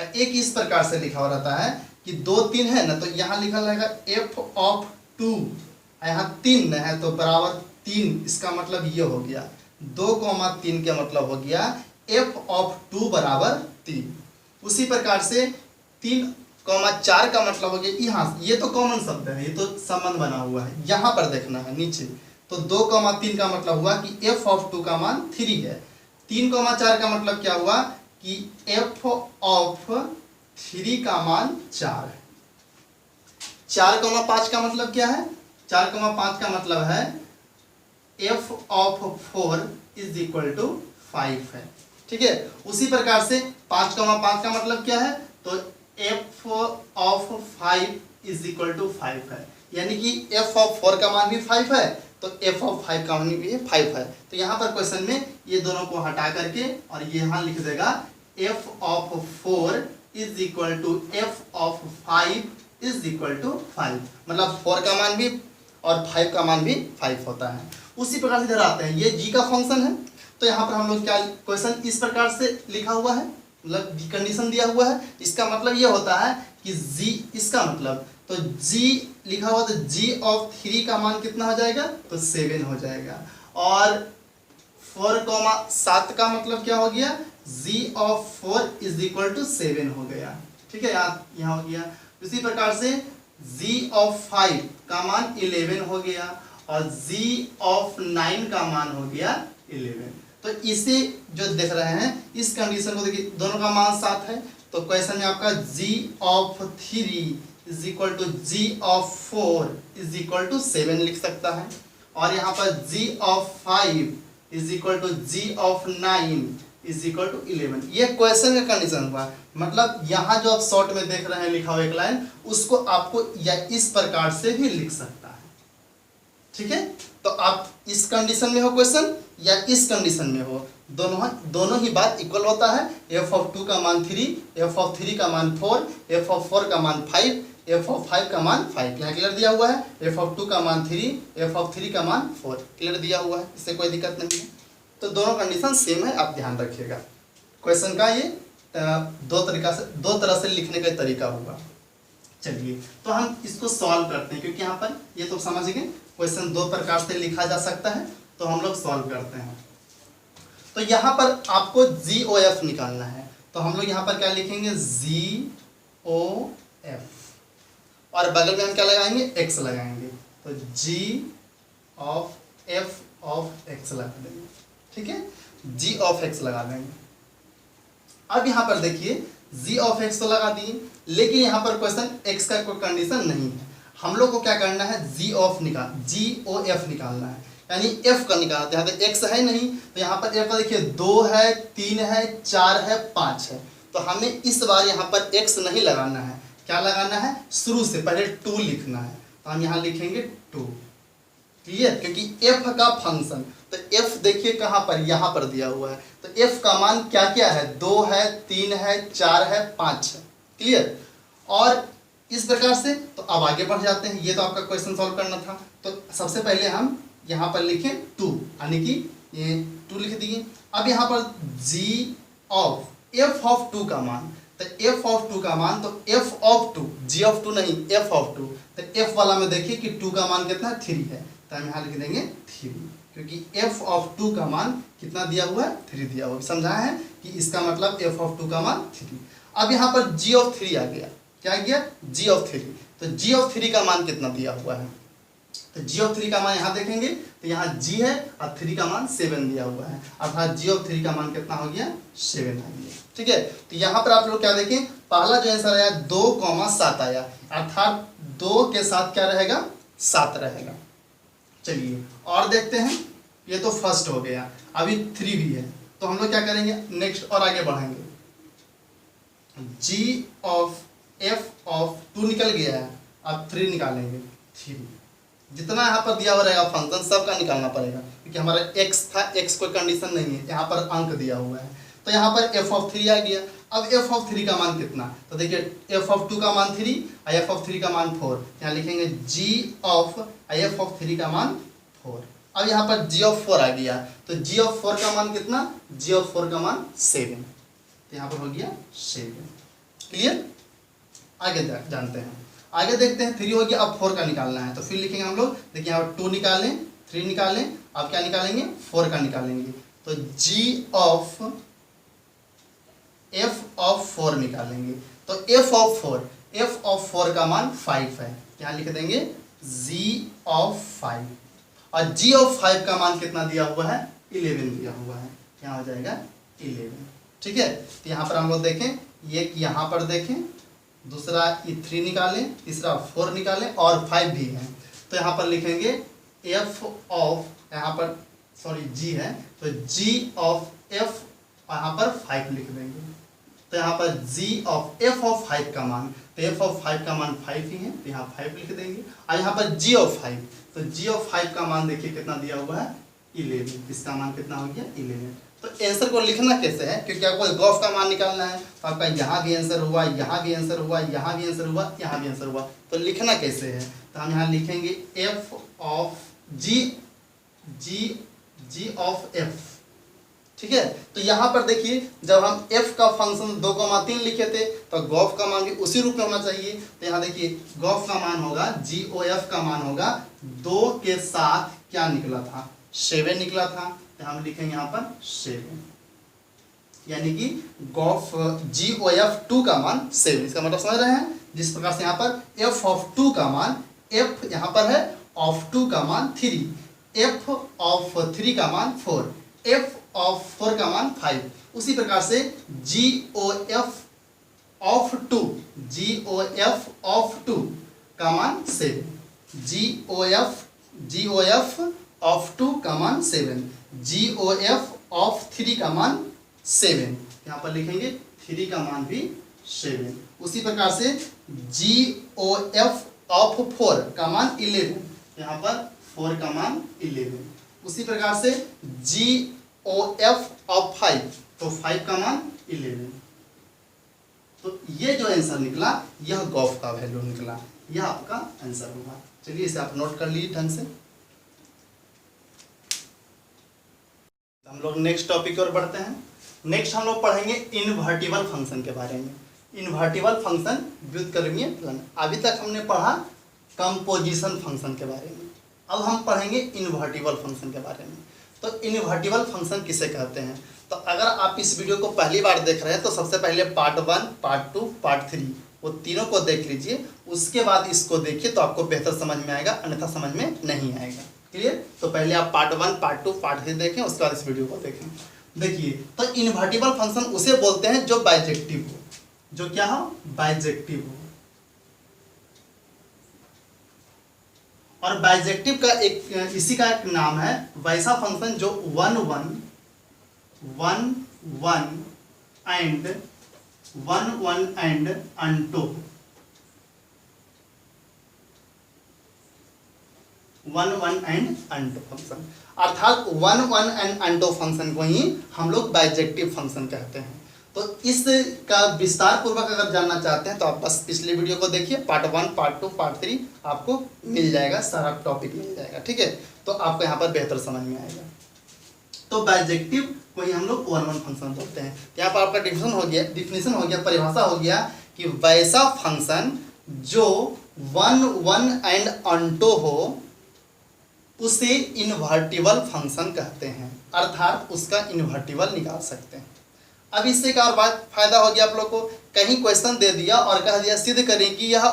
एक इस प्रकार से लिखा हुआ रहता है कि 2, 3 है ना, तो यहाँ लिखा रहेगा f ऑफ 2, यहाँ 3 है तो बराबर 3, इसका मतलब ये हो गया 2,3 का मतलब हो गया f ऑफ 2 बराबर 3। उसी प्रकार से 3,4 का मतलब हो गया, यहाँ ये तो कॉमन शब्द है, ये तो संबंध बना हुआ है, यहाँ पर देखना है नीचे। तो 2,3 का मतलब हुआ कि f ऑफ 2 का मान 3 है। 3,4 का मतलब क्या हुआ कि f ऑफ 3 का मान 4 है। 4,5 का मतलब क्या है? 4,5 का मतलब है f of 4 is equal to 5 है। ठीक है, उसी प्रकार से 5,5 का मतलब क्या है? तो f of 5 is equal to 5 है, यानी कि f ऑफ 4 का मान भी 5 है तो f ऑफ 5 का मान भी 5 है। तो यहाँ पर क्वेश्चन में ये दोनों को हटा करके और ये यहाँ लिख देगा f of 4 is equal to f of 5 is equal to 5, मतलब 4 का मान भी और 5 का मान भी 5 होता है। उसी प्रकार से इधर आते हैं, ये g का फंक्शन है, तो यहाँ पर हम लोग क्या क्वेश्चन इस प्रकार से लिखा हुआ है, मतलब कंडीशन दिया हुआ है। इसका मतलब ये होता है कि g, इसका मतलब तो g लिखा हुआ तो g ऑफ 3 का मान कितना हो जाएगा? तो 7 हो जाएगा। और 4,7 का मतलब क्या हो गया? g of 4 is equal to 7 हो गया। ठीक है, यहाँ हो गया। उसी प्रकार से g ऑफ 5 का मान 11 हो गया और g ऑफ 9 का मान हो गया 11। तो इसे जो देख रहे हैं इस कंडीशन को देखिए, दोनों का मान 7 है, तो क्वेश्चन में आपका g of 3 is equal to g of 4 is equal to 7 लिख सकता है, और यहाँ पर g of 5 is equal to g of 9 is equal to 11। ये क्वेश्चन का कंडीशन हुआ, मतलब यहाँ जो आप शॉर्ट में देख रहे हैं लिखा हुआ एक लाइन, उसको आपको या इस प्रकार से भी लिख सकता है। ठीक है, तो आप इस कंडीशन में हो क्वेश्चन या इस कंडीशन में हो, दोनों ही बात इक्वल होता है। f ऑफ 2 का मान 3, f ऑफ 3 का मान 4, f ऑफ 4 का मान 5, f ऑफ 5 का मान 5, यहाँ क्लियर दिया हुआ है। f ऑफ 2 का मान 3, f ऑफ 3 का मान 4 क्लियर दिया हुआ है, इससे कोई दिक्कत नहीं है। तो दोनों कंडीशन सेम है, आप ध्यान रखिएगा। क्वेश्चन का ये दो तरह से लिखने का तरीका होगा। चलिए तो हम इसको सॉल्व करते हैं, क्योंकि यहाँ पर ये तो समझ गए क्वेश्चन 2 प्रकार से लिखा जा सकता है, तो हम लोग सॉल्व करते हैं। तो यहाँ पर आपको GOF निकालना है, तो हम लोग यहाँ पर क्या लिखेंगे? GOF, और बगल में हम क्या लगाएंगे? X लगाएंगे, तो G of F of X लगा देंगे। ठीक है, G ऑफ X लगा देंगे। अब यहाँ पर देखिए G ऑफ X तो लगा दिए, लेकिन यहाँ पर क्वेश्चन X का कोई कंडीशन नहीं है। हम लोग को क्या करना है? GOF निकालना है। यानी एफ का निकालना था। यहाँ पे एक्स है नहीं तो यहाँ पर एफ का देखिए 2 है, 3 है, 4 है, 5 है। तो हमें इस बार यहाँ पर एक्स नहीं लगाना है, क्या लगाना है, शुरू से पहले 2 लिखना है। तो हम यहाँ लिखेंगे 2, क्लियर, क्योंकि एफ का फंक्शन, तो एफ देखिए कहाँ पर, यहाँ पर दिया हुआ है। तो एफ का मान क्या क्या है, 2 है, 3 है, 4 है, 5 है, क्लियर। और इस प्रकार से तो अब आगे बढ़ जाते हैं। ये तो आपका क्वेश्चन सॉल्व करना था। तो सबसे पहले हम यहाँ पर लिखें 2, यानी कि ये 2 लिख दिए। अब यहाँ पर जी ऑफ एफ ऑफ 2 का मान, तो एफ ऑफ 2 का मान, तो एफ ऑफ 2, जी ऑफ 2 नहीं, एफ ऑफ 2। तो एफ वाला में देखिए कि 2 का मान कितना है, 3 है। तो हम यहाँ लिख देंगे 3, क्योंकि एफ ऑफ 2 का मान कितना दिया हुआ है, 3 दिया हुआ है। समझाया है कि इसका मतलब एफ ऑफ 2 का मान 3। अब यहाँ पर जी ऑफ 3 आ गया, क्या आ गया, जी ऑफ 3। तो जी ऑफ 3 का मान कितना दिया हुआ है, तो जी ऑफ 3 का मान यहाँ देखेंगे तो यहाँ जी है और 3 का मान 7 दिया हुआ है, अर्थात जी ऑफ 3 का मान कितना हो गया, 7 आ गया, ठीक है। तो यहाँ पर आप लोग क्या देखें, पहला जो आंसर आया 2,7 आया, अर्थात 2 के साथ क्या रहेगा, 7 रहेगा। चलिए और देखते हैं, ये तो फर्स्ट हो गया, अभी 3 भी है। तो हम लोग क्या करेंगे नेक्स्ट और आगे बढ़ेंगे। जी ऑफ एफ ऑफ 2 निकल गया है, अब 3 निकालेंगे। 3 जितना यहाँ पर दिया हुआ रहेगा फंक्शन सबका निकालना पड़ेगा, क्योंकि हमारा x था, x कोई कंडीशन नहीं है, यहाँ पर अंक दिया हुआ है। तो यहाँ पर f ऑफ 3 आ गया। अब f ऑफ 3 का मान कितना, तो देखिए f ऑफ 2 का मान 3 और f ऑफ 3 का मान 4। यहाँ लिखेंगे g ऑफ f ऑफ 3 का मान 4। अब यहाँ पर g ऑफ 4 आ गया, तो g ऑफ 4 का मान कितना, g ऑफ 4 का मान 7। तो यहाँ पर हो गया 7, क्लियर। आगे जानते हैं, आगे देखते हैं। 3 हो गया, अब 4 का निकालना है। तो फिर लिखेंगे हम लोग, देखिए यहाँ पर 2 निकालें, 3 निकालें, अब क्या निकालेंगे, 4 का निकालेंगे। तो g ऑफ f ऑफ 4 निकालेंगे। तो f ऑफ 4 का मान 5 है, यहाँ लिख देंगे g ऑफ 5। और g ऑफ 5 का मान कितना दिया हुआ है, 11 दिया हुआ है, यहाँ हो जाएगा 11, ठीक है। तो यहाँ पर हम लोग देखें, ये यहाँ पर देखें, दूसरा 3 निकालें, तीसरा 4 निकालें और 5 भी है। तो यहाँ पर लिखेंगे f ऑफ, यहाँ पर सॉरी g है, तो g ऑफ f यहाँ पर 5 लिख देंगे। तो यहाँ पर g ऑफ f ऑफ 5 का मान, तो f ऑफ 5 का मान 5 ही है, तो यहाँ 5 लिख देंगे। और यहाँ पर g ऑफ 5, तो g ऑफ 5 का मान देखिए कितना दिया हुआ है, 11। इसका मान कितना हो गया, 11। तो आंसर को लिखना कैसे है, क्योंकि आपको गॉफ का मान निकालना है। तो आपका यहाँ भी आंसर हुआ, यहाँ भी आंसर हुआ, यहाँ भी आंसर हुआ, यहाँ भी आंसर हुआ। तो लिखना कैसे है, तो हम यहाँ लिखेंगे f of g of f, ठीक है। तो यहाँ पर देखिए, जब हम f का फंक्शन 2,3 लिखे थे तो गॉफ का मान भी उसी रूप में होना चाहिए। तो यहाँ देखिए गॉफ का मान होगा, GOF का मान होगा 2 के साथ क्या निकला था, 7 निकला था। तो हम लिखेंगे यहाँ पर 7, यानी कि गॉफ GOF 2 का मान 7। इसका मतलब समझ रहे हैं, जिस प्रकार से यहाँ पर f ऑफ 2 का मान, f यहाँ पर है ऑफ 2 का मान 3, f ऑफ 3 का मान 4, f ऑफ 4 का मान 5, उसी प्रकार से GOF ऑफ 2, GOF ऑफ 2 का मान 7, GOF ऑफ 2 का मान 7, GOF ऑफ 3 का मान 7, यहाँ पर लिखेंगे 3 का मान भी 7। उसी प्रकार से GOF ऑफ 4 का मान 11, यहाँ पर 4 का मान 11। उसी प्रकार से GOF ऑफ 5, तो 5 का मान 11। तो ये जो आंसर निकला, यह गॉफ का वैल्यू निकला, यह आपका आंसर होगा। चलिए इसे आप नोट कर लीजिए ढंग से। हम लोग नेक्स्ट टॉपिक की ओर बढ़ते हैं। नेक्स्ट हम लोग पढ़ेंगे इन्वर्टिबल फंक्शन के बारे में। इन्वर्टिबल फंक्शन व्युत्क्रमीय फलन। अभी तक हमने पढ़ा कंपोजिशन फंक्शन के बारे में, अब हम पढ़ेंगे इन्वर्टिबल फंक्शन के बारे में। तो इन्वर्टिबल फंक्शन किसे कहते हैं, तो अगर आप इस वीडियो को पहली बार देख रहे हैं तो सबसे पहले पार्ट 1, पार्ट 2, पार्ट 3 वो तीनों को देख लीजिए, उसके बाद इसको देखिए तो आपको बेहतर समझ में आएगा, अन्यथा समझ में नहीं आएगा। क्लियर। तो पहले आप पार्ट 1, पार्ट 2, पार्ट 3 देखें, उसके बाद इस वीडियो को देखें। देखिए, तो इन्वर्टिबल फंक्शन उसे बोलते हैं जो बाइजेक्टिव हो, जो क्या हो, बाइजेक्टिव हो। और बाइजेक्टिव का एक इसी का एक नाम है वैसा फंक्शन जो 1 1 1 1 एंड 1 1 एंड अनटो 1 1 एंड अनटो फंक्शन, अर्थात 1 1 एंड अनटो फंक्शन को ही हम लोग बाइजेक्टिव फंक्शन कहते हैं। तो इसका विस्तार पूर्वक अगर जानना चाहते हैं तो आप बस पिछले वीडियो को देखिए, पार्ट 1 पार्ट 2 पार्ट 3 आपको मिल जाएगा, सारा टॉपिक मिल जाएगा, ठीक है। तो आपको यहाँ पर बेहतर समझ में आएगा। तो बाइजेक्टिव को ही हम लोग 1 1 फंक्शन बोलते हैं। यहाँ पर आपका डिफिनेशन हो गया, परिभाषा हो गया कि वैसा फंक्शन जो 1 1 एंड अनटो हो उसे इन्वर्टिबल फंक्शन कहते हैं, अर्थात उसका इन्वर्टिबल निकाल सकते हैं। अब इससे एक और बात फायदा हो गया आप लोग को, कहीं क्वेश्चन दे दिया और कह दिया सिद्ध करें कि यह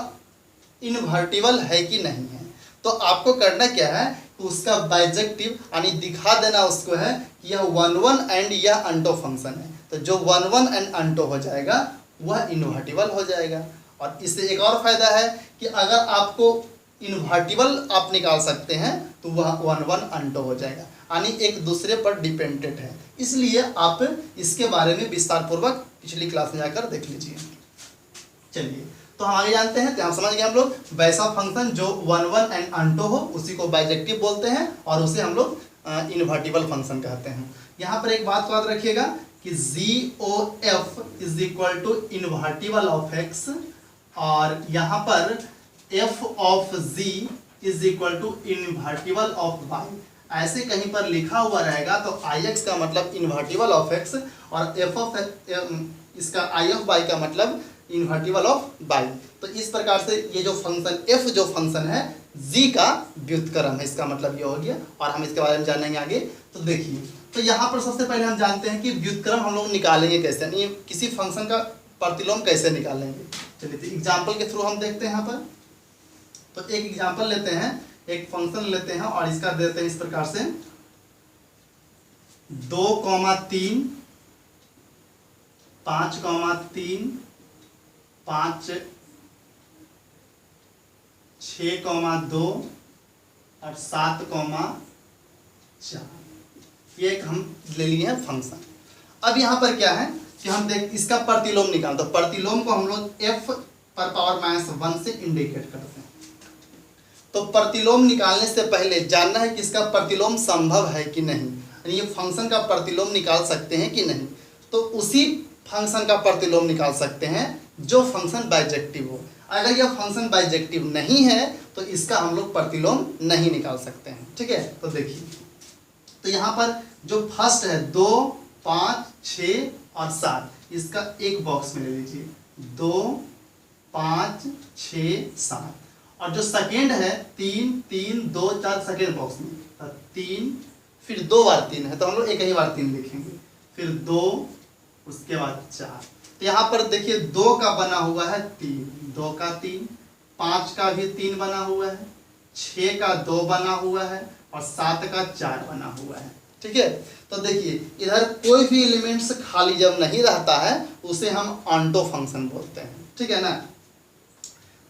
इन्वर्टिबल है कि नहीं है, तो आपको करना क्या है, उसका बाइजेक्टिव यानी दिखा देना उसको है कि यह 1 1 एंड यह अनटो फंक्शन है। तो जो 1 1 एंड अनटो हो जाएगा वह इन्वर्टिबल हो जाएगा। और इससे एक और फायदा है कि अगर आपको इन्वर्टिबल आप निकाल सकते हैं तो वह 1 1 अनटो हो जाएगा, यानी एक दूसरे पर डिपेंडेंट है। इसलिए आप इसके बारे में विस्तार पूर्वक पिछली क्लास में जाकर देख लीजिए। चलिए तो हम आगे जानते हैं। तो हम समझ गए हम लोग वैसा फंक्शन जो 1 1 एंड अनटो हो उसी को बाइजेक्टिव बोलते हैं और उसे हम लोग इन्वर्टिबल फंक्शन कहते हैं। यहाँ पर एक बात याद रखिएगा कि GOF is equal to invertible of x और यहाँ पर f of z is equal to invertible of y। ऐसे कहीं पर लिखा हुआ रहेगा तो ix का मतलब इन्वर्टिबल ऑफ x और f ऑफ इसका i ऑफ y का मतलब इन्वर्टिबल ऑफ y। तो इस प्रकार से ये जो फंक्शन f जो फंक्शन है g का व्युत्क्रम है, इसका मतलब ये हो गया और हम इसके बारे में जानेंगे आगे। तो देखिए, तो यहाँ पर सबसे पहले हम जानते हैं कि व्युत्क्रम हम लोग निकालेंगे कैसे, यानी किसी फंक्शन का प्रतिलोम कैसे निकालेंगे। चलिए तो एग्जाम्पल के थ्रू हम देखते हैं यहाँ पर। तो एक एग्जाम्पल लेते हैं, एक फंक्शन लेते हैं और इसका देते हैं इस प्रकार से 2, 3 5, 3 5 6, 2 और 7, 4 ये एक हम ले लिए हैं फंक्शन। अब यहाँ पर क्या है कि हम देख इसका प्रतिलोम निकालते हैं। तो प्रतिलोम को हम लोग f पर पावर -1 से इंडिकेट करते हैं। तो प्रतिलोम निकालने से पहले जानना है कि इसका प्रतिलोम संभव है कि नहीं, यानी ये फंक्शन का प्रतिलोम निकाल सकते हैं कि नहीं। तो उसी फंक्शन का प्रतिलोम निकाल सकते हैं जो फंक्शन बाइजेक्टिव हो। अगर यह फंक्शन बाइजेक्टिव नहीं है तो इसका हम लोग प्रतिलोम नहीं निकाल सकते हैं, ठीक है। तो देखिए, तो यहाँ पर जो फर्स्ट है 2, 5, 6 और 7, इसका एक बॉक्स में ले लीजिए 2, 5, 6, 7 और जो सेकेंड है 3, 3, 2, 4 सेकेंड बॉक्स में 3, फिर 2 बार 3 है तो हम लोग एक ही बार 3 लिखेंगे, फिर 2 उसके बाद 4। तो यहाँ पर देखिए 2 का बना हुआ है 3, 2 का 3, 5 का भी 3 बना हुआ है, 6 का 2 बना हुआ है और 7 का 4 बना हुआ है, ठीक है। तो देखिए इधर कोई भी एलिमेंट्स खाली जब नहीं रहता है उसे हम अनटो फंक्शन बोलते हैं, ठीक है ना।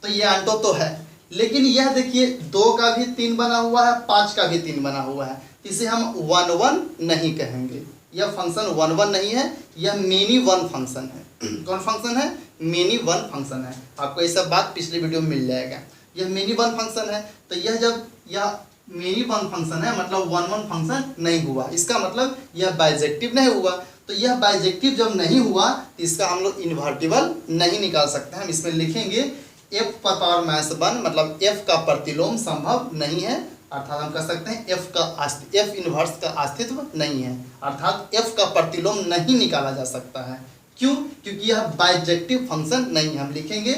तो ये अनटो तो है, लेकिन यह देखिए 2 का भी 3 बना हुआ है, 5 का भी 3 बना हुआ है, इसे हम 1 1 नहीं कहेंगे। यह फंक्शन 1 1 नहीं है, यह मेनी वन फंक्शन है। कौन फंक्शन है? मेनी वन फंक्शन है। आपको ये सब बात पिछले वीडियो में मिल जाएगा। यह मेनी वन फंक्शन है, तो यह जब यह मेनी वन फंक्शन है मतलब 1 1 फंक्शन नहीं हुआ, इसका मतलब यह बाइजेक्टिव नहीं हुआ। तो यह बाइजेक्टिव जब नहीं हुआ तो इसका हम लोग इन्वर्टिबल नहीं निकाल सकते। हम इसमें लिखेंगे f पर पावर -1 मतलब f का प्रतिलोम संभव नहीं है, अर्थात हम कह सकते हैं f इनवर्स का अस्तित्व नहीं है, अर्थात f का प्रतिलोम नहीं निकाला जा सकता है। क्यों? क्योंकि यह बाइजेक्टिव फंक्शन नहीं है। हम लिखेंगे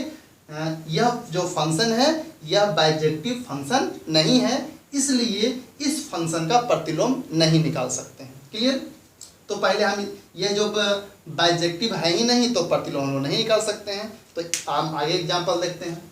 यह जो फंक्शन है यह बाइजेक्टिव फंक्शन नहीं है, इसलिए इस फंक्शन का प्रतिलोम नहीं निकाल सकते हैं। क्लियर? तो पहले हम यह जो बाइजेक्टिव है ही नहीं तो प्रतिलोम हम लोग नहीं निकाल सकते हैं। तो हम आगे एग्जांपल देखते हैं।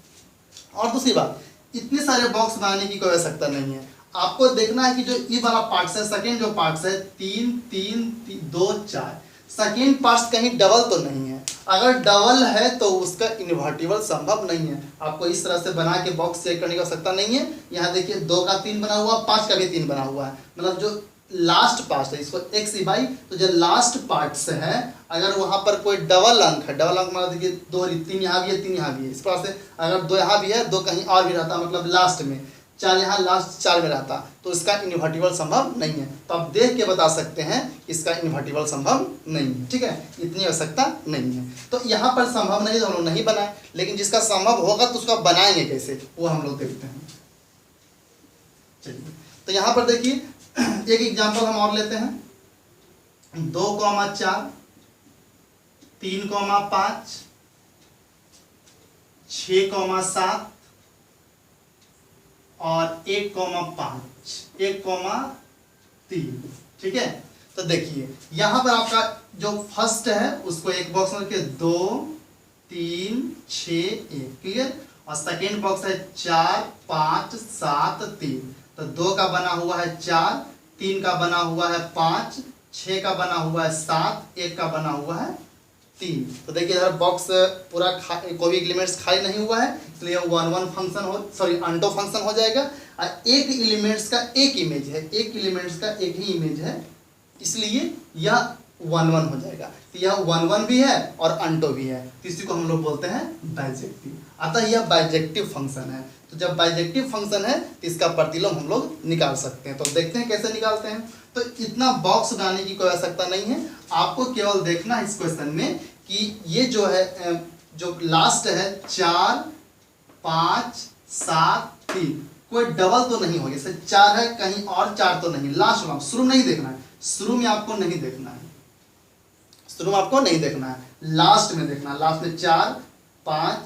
और दूसरी बात, इतने सारे बॉक्स बनाने की कोई आवश्यकता नहीं है। आपको देखना है कि जो ई वाला पार्ट्स है, सेकेंड जो पार्ट्स है 3 3 2 4, सेकेंड पार्ट्स कहीं डबल तो नहीं है, अगर डबल है तो उसका इन्वर्टिबल संभव नहीं है। आपको इस तरह से बना के बॉक्स चेक करने की आवश्यकता नहीं है। यहाँ देखिए 2 का 3 बना हुआ, 5 का भी 3 बना हुआ है, मतलब जो लास्ट पार्ट है इसको एक्स ई बाई, तो जो लास्ट पार्ट से है अगर वहाँ पर कोई डबल अंक है, डबल अंक मतलब देखिए 2 3 यहाँ भी है 3 यहाँ भी है, इस प्रकार से अगर 2 यहाँ भी है 2 कहीं और भी रहता, मतलब लास्ट में 4 यहाँ लास्ट 4 में रहता, तो इसका इन्वर्टिबल संभव नहीं है। तो आप देख के बता सकते हैं इसका इन्वर्टिबल संभव नहीं है, ठीक है, इतनी आवश्यकता नहीं है। तो यहाँ पर संभव नहीं तो हम लोग नहीं बनाए, लेकिन जिसका संभव होगा तो उसका बनाएंगे कैसे वो हम लोग देखते हैं। चलिए तो यहाँ पर देखिए एक एग्जांपल हम और लेते हैं, 2,4 3,5 6,7 और 1,5 1,3, ठीक है। तो देखिए यहां पर आपका जो फर्स्ट है उसको एक बॉक्स में रखिए 2 3 6 1, क्लियर, और सेकेंड बॉक्स है 4 5 7 3, तो 2 का बना हुआ है 4, 3 का बना हुआ है 5, 6 का बना हुआ है 7, 1 का बना हुआ है 3। तो देखिए इधर बॉक्स पूरा कोई भी एलिमेंट्स खाली नहीं हुआ है, इसलिए 1 फंक्शन हो, सॉरी अंटो फंक्शन हो जाएगा। और एक एलिमेंट्स का एक इमेज है, एक एलिमेंट्स का एक ही इमेज है, इसलिए यह 1 हो जाएगा। तो यह 1 भी है और अंटो भी है, तो इसी को हम लोग बोलते हैं बाइजेक्टिव। अतः यह बाइजेक्टिव फंक्शन है। तो जब बाइजेक्टिव फंक्शन है तो इसका प्रतिलोम हम लोग निकाल सकते हैं। तो देखते हैं कैसे निकालते हैं। तो इतना बॉक्स बनाने की कोई आवश्यकता नहीं है, आपको केवल देखना है इस क्वेश्चन में कि ये जो है जो लास्ट है 4 5 7 3, कोई डबल तो नहीं हो, जैसे 4 है कहीं और 4 तो नहीं, लास्ट में शुरू में नहीं देखना है, शुरू में आपको नहीं देखना है, शुरू में आपको नहीं देखना है, लास्ट में देखना है, लास्ट में 4 5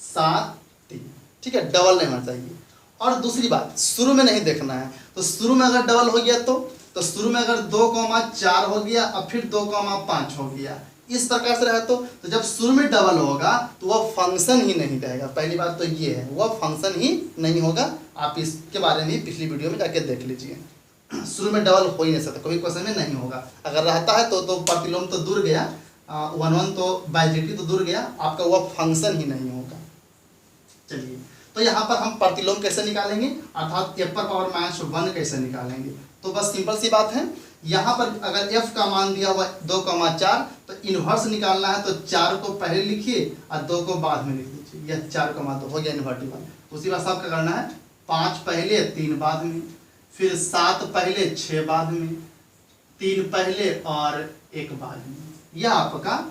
7 3, ठीक है, डबल नहीं होना चाहिए। और दूसरी बात शुरू में नहीं देखना है, तो शुरू में अगर डबल हो गया तो शुरू में अगर 2,4 हो गया और फिर 2,5 हो गया, इस प्रकार से रहे तो जब शुरू में डबल होगा तो वह फंक्शन ही नहीं रहेगा। पहली बात तो ये है, वह फंक्शन ही नहीं होगा। आप इसके बारे में पिछली वीडियो में जाके देख लीजिए। शुरू में डबल हो ही नहीं सकता, कोई क्वेश्चन में नहीं होगा। अगर रहता है तो प्रतिलोम तो दूर गया, 1 तो बाइजेक्टिव तो दूर गया, आपका वह फंक्शन ही नहीं होगा। चलिए तो यहाँ पर हम प्रतिलोम कैसे निकालेंगे, अर्थात f पर पावर -1 कैसे निकालेंगे। तो बस सिंपल सी बात है, यहाँ पर अगर f का मान दिया हुआ 2,4 तो इन्वर्स निकालना है, तो 4 को पहले लिखिए और 2 को बाद में लिख लीजिए, यह 4,2 हो गया इन्वर्टिबल। उसी बात से आपका करना है 5 पहले 3 बाद में, फिर 7 पहले 6 बाद में, 3 पहले और 1 बाद में, यह आपका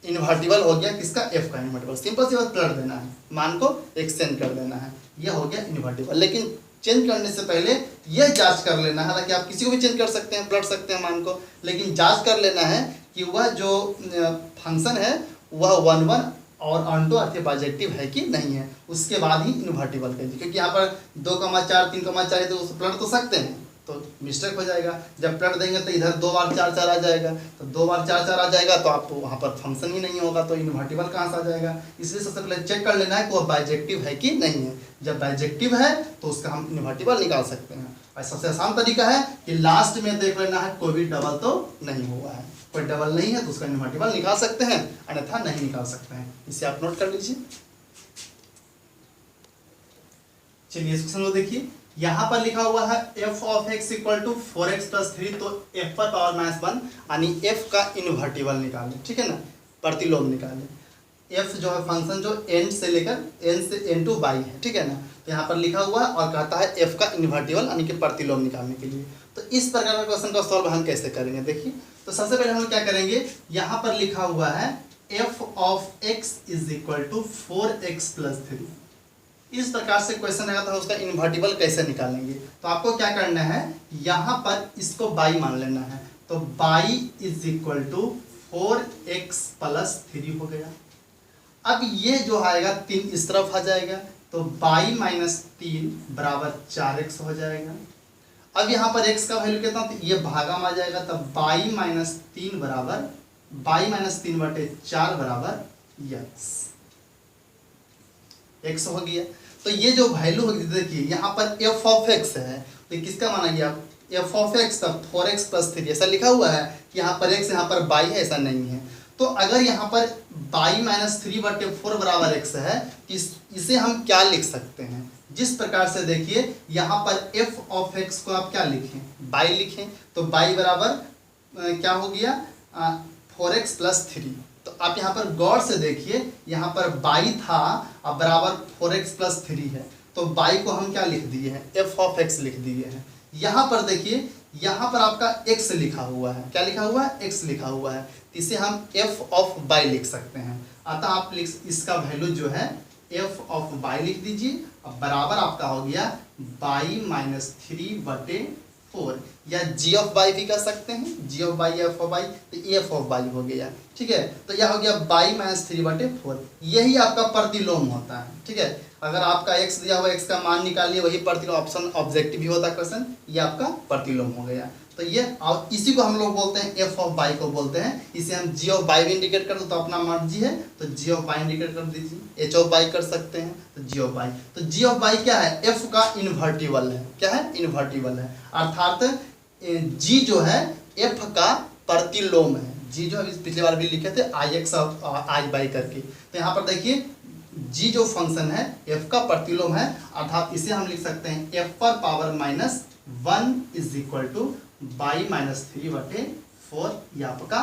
इन्वर्टिबल हो गया। किसका, f का इन्वर्टिबल। सिंपल सी बात पलट देना है, मान को एक्सचेंज कर देना है, यह हो गया इन्वर्टिबल। लेकिन चेंज करने से पहले यह जांच कर लेना है, हालांकि आप किसी को भी चेंज कर सकते हैं, पलट सकते हैं मान को, लेकिन जांच कर लेना है कि वह जो फंक्शन है वह 1 और अंटो अर्थात बाइजेक्टिव है कि नहीं है, उसके बाद ही इन्वर्टिबल करिए। क्योंकि यहाँ पर 2,4 3,4 है तो पलट तो सकते हैं, तो मिस्टेक हो जाएगा। जब पलट देंगे तो इधर 2 बार 4 4 आ जाएगा, तो 2 बार 4 4 आ जाएगा तो आपको वहाँ पर फंक्शन ही नहीं होगा, तो इन्वर्टिबल कहाँ से आ जाएगा। इसलिए सबसे पहले चेक कर लेना है कि वह बाइजेक्टिव है कि नहीं है। जब बाइजेक्टिव है तो उसका हम इन्वर्टिबल निकाल सकते हैं। और सबसे आसान तरीका है कि लास्ट में देख लेना है कोई भी डबल तो नहीं हुआ है, कोई डबल नहीं है तो उसका इन्वर्टिबल निकाल सकते हैं, अन्यथा नहीं निकाल सकते हैं। इसे आप नोट कर लीजिए। चलिए इस क्वेश्चन को देखिए, यहाँ पर लिखा हुआ है f of x equal to 4x + 3, तो f पर पावर -1 यानी f का इन्वर्टिबल निकालें, ठीक है ना, प्रतिलोम निकालें। f जो है फंक्शन जो n से लेकर n से n to y है, ठीक है ना, तो यहाँ पर लिखा हुआ है और कहता है f का इन्वर्टिबल यानी कि प्रतिलोम निकालने के लिए। तो इस प्रकार का क्वेश्चन का सॉल्व हम कैसे करेंगे, देखिए। तो सबसे पहले हम क्या करेंगे, यहाँ पर लिखा हुआ है f of x equal to 4x + 3। इस प्रकार से क्वेश्चन आया था, उसका इन्वर्टिबल कैसे निकालेंगे। तो आपको क्या करना है, यहाँ पर इसको y मान लेना है, तो y इक्वल टू 4x + 3 हो गया। अब ये जो आएगा 3 इस तरफ आ जाएगा, तो y - 3 बराबर 4x हो जाएगा। अब यहाँ पर x का वैल्यू कितना, तो ये भागा में आ जाएगा, तब y - 3 बराबर y - 3/4 बराबर x हो गया। तो ये जो वैल्यू होगी, देखिए यहाँ पर f of x है, तो किसका माना गया, एफ ऑफ एक्स तब 4x प्लस 3 ऐसा लिखा हुआ है कि यहाँ पर x यहाँ पर बाई है, ऐसा नहीं है। तो अगर यहाँ पर बाई माइनस 3/4 बराबर x है, इसे हम क्या लिख सकते हैं? जिस प्रकार से देखिए यहाँ पर एफ ऑफ एक्स को आप क्या लिखें? बाई लिखें। तो बाई बराबर क्या हो गया? 4x plus 3। तो आप यहाँ पर गौर से देखिए, यहाँ पर बाई था अब बराबर 4x प्लस 3 है, तो बाई को हम क्या लिख दिए हैं? एफ ऑफ एक्स लिख दिए हैं। यहाँ पर देखिए, यहाँ पर आपका x लिखा हुआ है, क्या लिखा हुआ है? x लिखा हुआ है, तो इसे हम f ऑफ बाई लिख सकते हैं। अतः आप इसका वैल्यू जो है f ऑफ बाई लिख दीजिए। अब बराबर आपका हो गया बाई माइनस 3/4, या g ऑफ बाई भी कर सकते हैं, g of by F of by, तो f ऑफ बाई हो गया। ठीक है, तो यह हो गया बाई माइनस 3/4। यही आपका प्रतिलोम होता है। ठीक है, अगर आपका x दिया हुआ x का मान निकालिए, वही प्रतिलोम, ऑप्शन ऑब्जेक्टिव ही होता है क्वेश्चन, ये आपका प्रतिलोम हो गया। तो ये, और इसी को हम लोग बोलते हैं f ऑफ बाई को बोलते हैं। इसे हम g ऑफ बाई भी इंडिकेट कर दो तो अपना मर्जी है, तो g ऑफ बाई इंडिकेट कर दीजिए। h ऑफ बाई कर सकते हैं, तो g ऑफ बाई। तो g ऑफ बाई क्या है? f का इन्वर्टिबल है। क्या है? इन्वर्टिबल है, अर्थात g जो है f का प्रतिलोम है। g जो है पिछली बार भी लिखे थे ix ऑफ i बाई करके। तो यहाँ पर देखिए g जो फंक्शन है f का प्रतिलोम है, अर्थात इसे हम लिख सकते हैं f पर power minus 1 is equal two by minus 3/4, ये आपका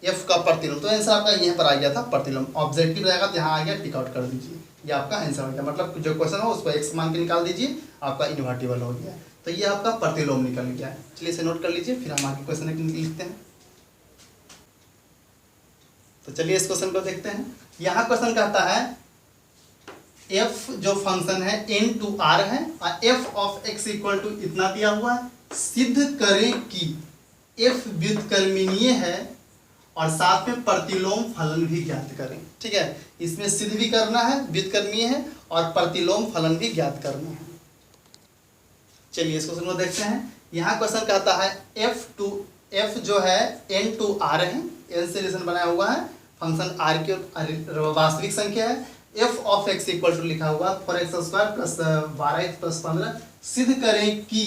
f का प्रतिलोम। तो आंसर आपका यहाँ पर आ गया था प्रतिलोम। ऑब्जेक्टिव रहेगा तो यहाँ आ गया, टिक आउट कर दीजिए, ये आपका आंसर हो गया। मतलब जो क्वेश्चन हो उसको x मान के निकाल दीजिए, आपका इन्वर्टिबल हो गया। तो ये आपका प्रतिलोम निकल गया। चलिए इसे नोट कर लीजिए, फिर हम आगे क्वेश्चन लिखते हैं। तो चलिए इस क्वेश्चन को देखते हैं। यहाँ क्वेश्चन कहता है f जो फंक्शन है n/r है और f of x equal to इतना दिया हुआ है। सिद्ध करें कि f व्युत्क्रमीय है और साथ में प्रतिलोम फलन भी ज्ञात करें। ठीक है, इसमें सिद्ध भी करना है, व्युत्क्रमीय है, और प्रतिलोम फलन भी ज्ञात करना है। चलिए इस क्वेश्चन को देखते हैं। यहाँ क्वेश्चन कहता है f जो है n/r है, n से रिलेशन बनाया हुआ है, फंक्शन r की वास्तविक संख्या है। f of x equal to लिखा हुआ 4x² प्लस 12x प्लस 15। सिद्ध करें कि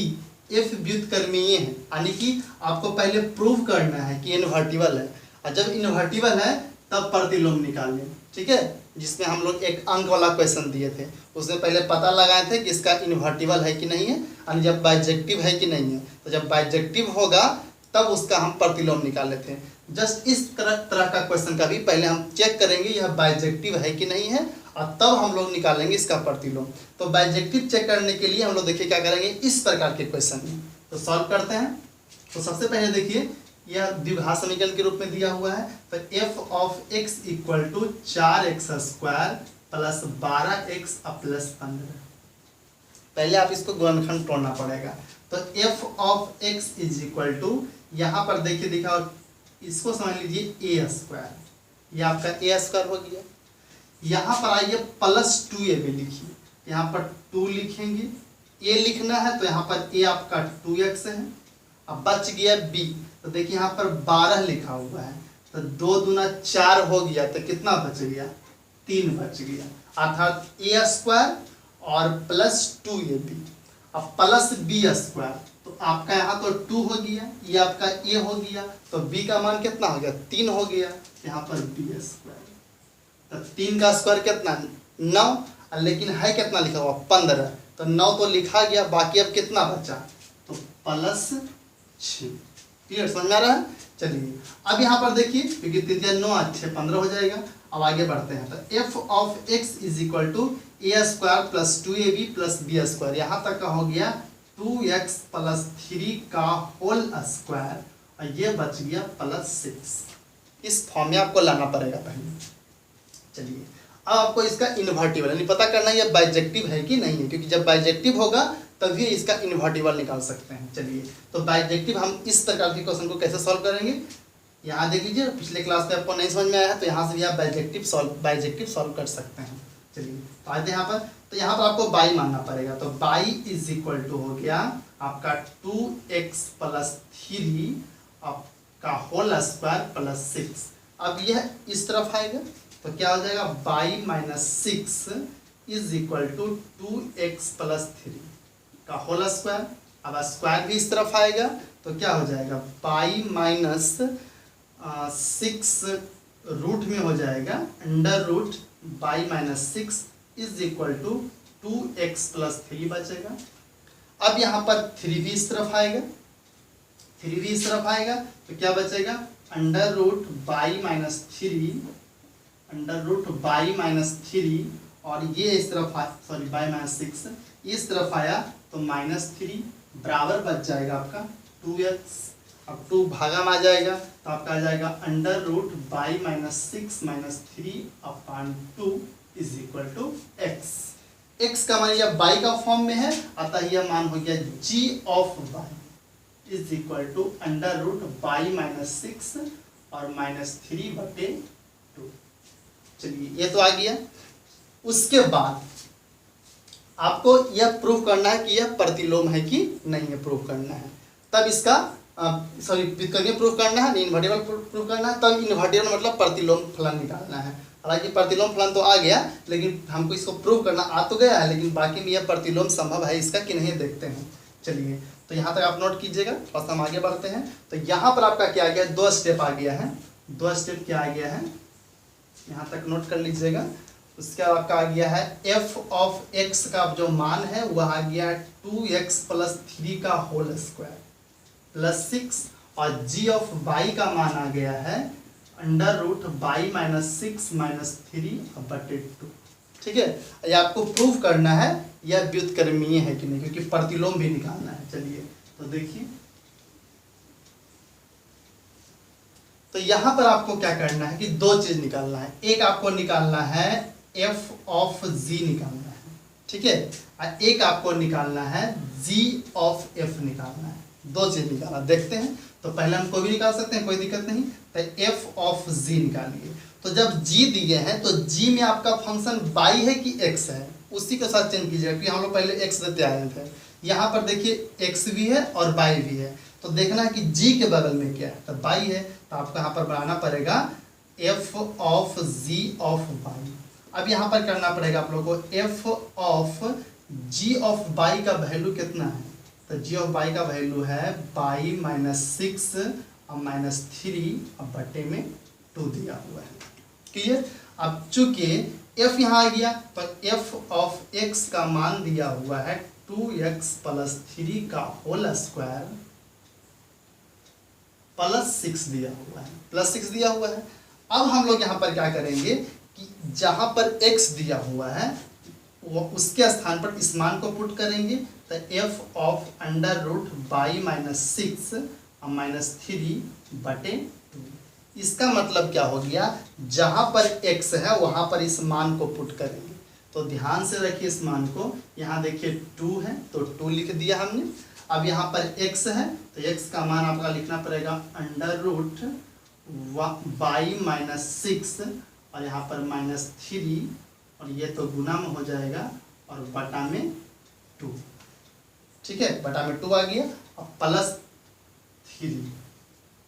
f व्युत्क्रमीय है, यानी कि आपको पहले प्रूव करना है कि इन्वर्टिबल है, और जब इन्वर्टिबल है तब प्रतिलोम निकालें। ठीक है, जिसमें हम लोग एक अंक वाला क्वेश्चन दिए थे, उसमें पहले पता लगाए थे कि इसका इन्वर्टिबल है कि नहीं है, और जब बाइजेक्टिव है कि नहीं है। तो जब बाइजेक्टिव होगा तब उसका हम प्रतिलोम निकाले थे। जस्ट इस तरह का क्वेश्चन का भी पहले हम चेक करेंगे यह बाइजेक्टिव है कि नहीं है, और तब हम लोग निकालेंगे इसका प्रतिलोम। तो बाइजेक्टिव चेक करने के लिए हम लोग देखिए क्या करेंगे, इस प्रकार के क्वेश्चन में तो सॉल्व करते हैं। तो सबसे पहले देखिए यह द्विघात समीकरण के रूप में दिया हुआ है। तो f of x equal to 4x² plus 12x plus 15। पहले आप इसको गुणनखंड तोड़ना पड़ेगा। तो f of x is equal to, यहाँ पर देखिए दिखा, इसको समझ लीजिए a², ये आपका a² हो गया। यहाँ पर आइए प्लस 2a भी लिखिए, यहाँ पर 2 लिखेंगे, a लिखना है तो यहाँ पर a आपका 2x है। अब बच गया b, तो देखिए यहाँ पर 12 लिखा हुआ है, तो 2 दूना 4 हो गया, तो कितना बच गया? 3 बच गया, अर्थात a² और प्लस 2ab। अब प्लस b², तो आपका यहाँ तो 2 हो गया, ये आपका a हो गया, तो b का मान कितना हो गया? 3 हो गया, यहाँ पर b²। तो 3 का स्क्वायर कितना? 9, लेकिन है कितना लिखा हुआ? 15। तो 9 तो लिखा गया, बाकी अब कितना बचा? तो प्लस 6। क्लियर, समझ में आ रहा है? चलिए अब यहाँ पर देखिए, क्योंकि 3 9 6 15 हो जाएगा। अब आगे बढ़ते हैं। तो f of x is equal to a² plus 2ab plus b², यहाँ तक का हो गया 2x प्लस 3 का होल स्क्वायर, और ये बच गया प्लस 6। इस फॉर्म में आपको लाना पड़ेगा पहले। चलिए अब आपको इसका इन्वर्टिबल यानी पता करना है ये बाइजेक्टिव है कि नहीं है, क्योंकि जब बाइजेक्टिव होगा तभी इसका इन्वर्टिबल निकाल सकते हैं। चलिए तो बाइजेक्टिव हम इस प्रकार के क्वेश्चन को कैसे सॉल्व करेंगे, यहाँ देख लीजिए, पिछले क्लास में आपको नहीं समझ में आया है तो यहाँ से भी आप बाइजेक्टिव सॉल्व कर सकते हैं। चलिए तो आते हैं यहाँ पर। तो यहाँ पर आपको बाई मानना पड़ेगा, तो बाई इज इक्वल टू हो गया आपका 2x प्लस 3 का होल स्क्वायर प्लस 6। अब यह इस तरफ आएगा तो क्या हो जाएगा, y minus 6 is equal to 2x plus 3 का होल स्क्वायर अब स्क्वायर भी इस तरफ आएगा तो क्या हो जाएगा, पाई माइनस 6 रूट में हो जाएगा under root y minus 6 is equal to 2x plus 3 बचेगा। अब यहाँ पर 3 भी इस तरफ आएगा, 3 भी इस तरफ आएगा तो क्या बचेगा, under root y minus 3, under root y minus 3, और ये इस तरफ सॉरी बाई माइनस 6 इस तरफ आया तो माइनस 3 बराबर बच जाएगा आपका 2x। अब 2 भागा में आ जाएगा तो आपका आ जाएगा under root y minus 6 minus 3 upon 2 is equal to x। x का मान यह बाई का फॉर्म में है, अतः यह मान हो गया g of y is equal to under root y minus 6 और माइनस 3/2। चलिए ये तो आ गया। उसके बाद आपको यह प्रूफ करना है कि यह प्रतिलोम है कि नहीं है, प्रूफ करना है। तब इसका सॉरी व्युत्क्रमीय प्रूफ करना है, इन्वर्टिबल प्रूफ करना है। तब इन्वर्टिबल मतलब प्रतिलोम फलन निकालना है। हालांकि प्रतिलोम फलन तो आ गया, लेकिन हमको इसको प्रूफ करना आ तो गया है, लेकिन बाकी में यह प्रतिलोम संभव है इसका कि नहीं देखते हैं। चलिए तो यहाँ तक आप नोट कीजिएगा, थोड़ा सा हम आगे बढ़ते हैं। तो यहाँ पर आपका क्या आ गया, 2 स्टेप आ गया है। 2 स्टेप क्या आ गया है, यहाँ तक नोट कर लीजिएगा। उसका आपका आ गया है f ऑफ x का जो मान है वह आ गया 2x प्लस 3 का होल स्क्वायर प्लस 6, और g ऑफ y का मान आ गया है under root y minus 6 minus 3/2। ठीक है, ये आपको प्रूफ करना है यह व्युत्क्रमीय है कि नहीं, क्योंकि प्रतिलोम भी निकालना है। चलिए तो देखिए, तो यहां पर आपको क्या करना है कि 2 चीज निकालना है। एक आपको निकालना है f ऑफ g निकालना है, ठीक है, और एक आपको निकालना है g ऑफ f निकालना है। 2 चीज निकालना, देखते हैं। तो पहले हम कोई भी निकाल सकते हैं, कोई दिक्कत नहीं। तो f ऑफ g निकालिए। तो जब g दिए हैं तो g में आपका फंक्शन y है कि x है, उसी के साथ चेंज कीजिएगा, क्योंकि हम लोग पहले x देते आए थे। यहाँ पर देखिए x भी है और y भी है, तो देखना है कि g के बगल में क्या है, तो y है। तो आपको यहाँ पर बनाना पड़ेगा f of g of y। अब यहाँ पर करना पड़ेगा आप लोगों को f of g of y का वैल्यू कितना है, तो g ऑफ y का वैल्यू है बाई माइनस 6 और माइनस 3/2 दिया हुआ है। क्लियर। अब चूंकि f यहाँ आ गया तो f ऑफ x का मान दिया हुआ है 2x प्लस 3 का होल स्क्वायर प्लस 6 दिया हुआ है, प्लस 6 दिया हुआ है। अब हम लोग यहाँ पर क्या करेंगे कि जहाँ पर x दिया हुआ है वो उसके स्थान पर इस मान को पुट करेंगे। तो f of under root y minus 6 और माइनस 3/2। इसका मतलब क्या हो गया, जहाँ पर x है वहाँ पर इस मान को पुट करेंगे। तो ध्यान से रखिए इस मान को, यहाँ देखिए 2 है तो 2 लिख दिया हमने। अब यहाँ पर x है तो x का मान आपका लिखना पड़ेगा अंडर रूट बाई माइनस 6 और यहाँ पर माइनस 3, और ये तो गुना में हो जाएगा और बटा में 2। ठीक है, बटा में 2 आ गया। अब प्लस 3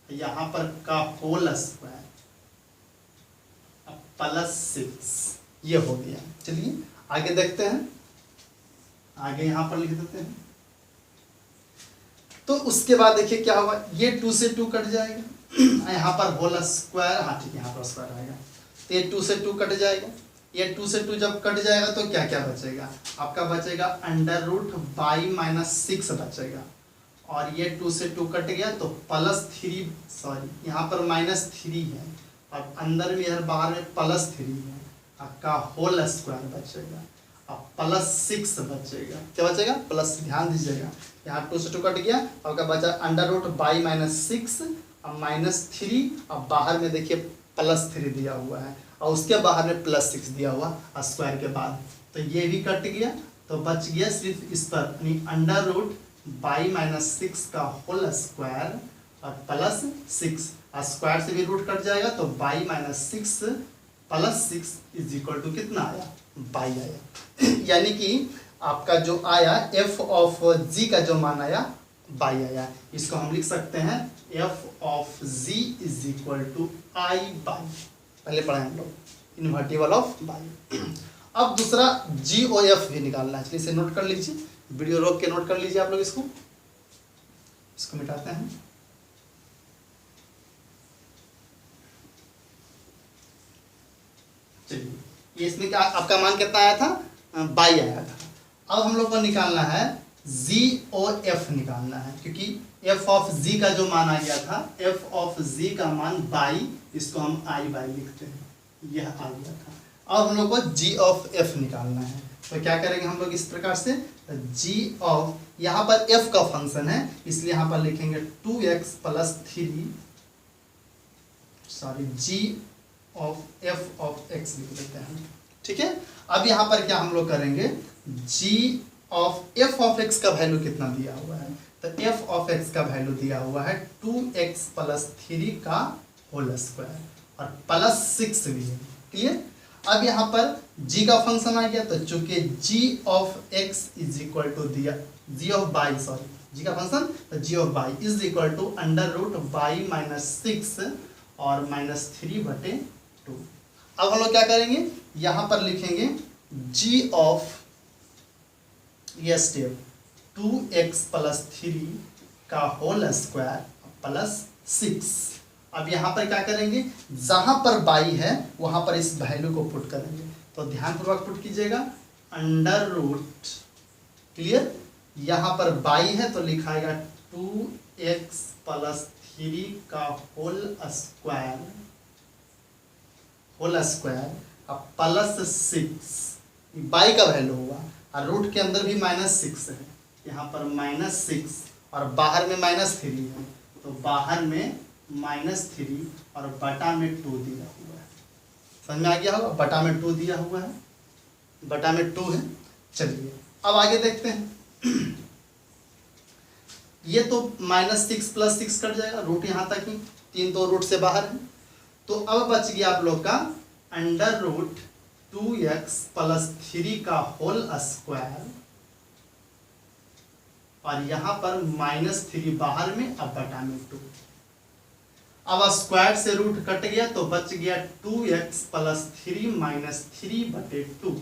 यहाँ पर का होल स्क्वायर, अब प्लस 6 ये हो गया। चलिए आगे देखते हैं, आगे यहाँ पर लिख देते हैं। तो उसके बाद देखिए क्या होगा, ये 2 से 2 कट जाएगा, यहाँ पर होल स्क्वायर, हाँ ठीक है यहाँ पर स्क्वायर आएगा, तो ये 2 से 2 कट जाएगा। ये 2 से 2 जब कट जाएगा तो क्या क्या बचेगा, आपका बचेगा अंडर रूट बाई माइनस 6 बचेगा, और ये 2 से 2 कट गया तो प्लस 3, सॉरी यहाँ पर माइनस 3 है और अंदर में इधर बाहर में प्लस 3 है, आपका होल स्क्वायर बचेगा। अब प्लस 6 बचेगा, क्या बचेगा प्लस, ध्यान दीजिएगा यहाँ 2 से 2 कट गया, आपका बचा अंडर रूट बाई माइनस 6 और माइनस 3, अब बाहर में देखिए प्लस 3 दिया हुआ है और उसके बाहर में प्लस 6 दिया हुआ स्क्वायर के बाद, तो ये भी कट गया। तो बच गया सिर्फ इस पर अंडर रूट बाई माइनस 6 का होल स्क्वायर और प्लस 6, स्क्वायर से भी रूट कट जाएगा तो y minus 6 plus 6 is equal to कितना आया, बाई आया। यानी कि आपका जो आया f ऑफ g का जो मान आया बाई आया। इसको हम लिख सकते हैं f of g is equal to i y, पहले पढ़े हम लोग इन्वर्टिबल ऑफ बाई। अब दूसरा g ओ f भी निकालना है, चलिए इसे नोट कर लीजिए, वीडियो रोक के नोट कर लीजिए आप लोग इसको। इसको मिटाते हैं। चलिए, ये इसमें क्या आपका मान कितना आया था, 22 आया था। अब हम लोग को निकालना है ZOF निकालना है, क्योंकि f ऑफ z का जो मान आ गया था, f ऑफ z का मान 22, इसको हम I लिखते हैं, यह आ गया था। अब हम लोग को g ऑफ f निकालना है, तो क्या करेंगे हम लोग इस प्रकार से, g ऑफ, यहाँ पर f का फंक्शन है इसलिए यहाँ पर लिखेंगे 2x plus 3, sorry g of f of x लिख देते हैं, ठीक है। अब यहाँ पर क्या हम लोग करेंगे, g of f of x का वैल्यू कितना दिया हुआ है, तो f ऑफ x का वैल्यू दिया हुआ है 2x प्लस 3 का होल स्क्वायर और प्लस 6 भी है, क्लियर। अब यहाँ पर g का फंक्शन आ गया, तो चूंकि g of x is equal to दिया, g of y, sorry g का फंक्शन, तो g of y is equal to under root y minus 6 और माइनस 3/2। अब हम लोग क्या करेंगे, यहाँ पर लिखेंगे g ऑफ, ये स्टेप 2x प्लस 3 का होल स्क्वायर प्लस 6। अब यहाँ पर क्या करेंगे, जहाँ पर y है वहाँ पर इस वैल्यू को पुट करेंगे, तो ध्यानपूर्वक पुट कीजिएगा, अंडर रूट, क्लियर, यहाँ पर y है तो लिखाएगा 2x प्लस 3 का होल स्क्वायर अब प्लस 6, y का वैल्यू हुआ और रूट के अंदर भी माइनस 6 है, यहाँ पर माइनस 6 और बाहर में माइनस 3 है, तो बाहर में माइनस 3 और बटा में 2 दिया हुआ है, समझ में आ गया होगा, बटा में 2 दिया हुआ है, बटा में 2 है। चलिए अब आगे देखते हैं, ये तो माइनस 6 प्लस 6 कट जाएगा, रूट यहाँ तक ही, 3 तो रूट से बाहर है, तो अब बच गया आप लोग का अंडर रूट 2x प्लस 3 का होल स्क्वायर और यहाँ पर माइनस 3 बाहर में, अब बटा में 2। अब स्क्वायर से रूट कट गया तो बच गया 2x प्लस 3 माइनस 3/2,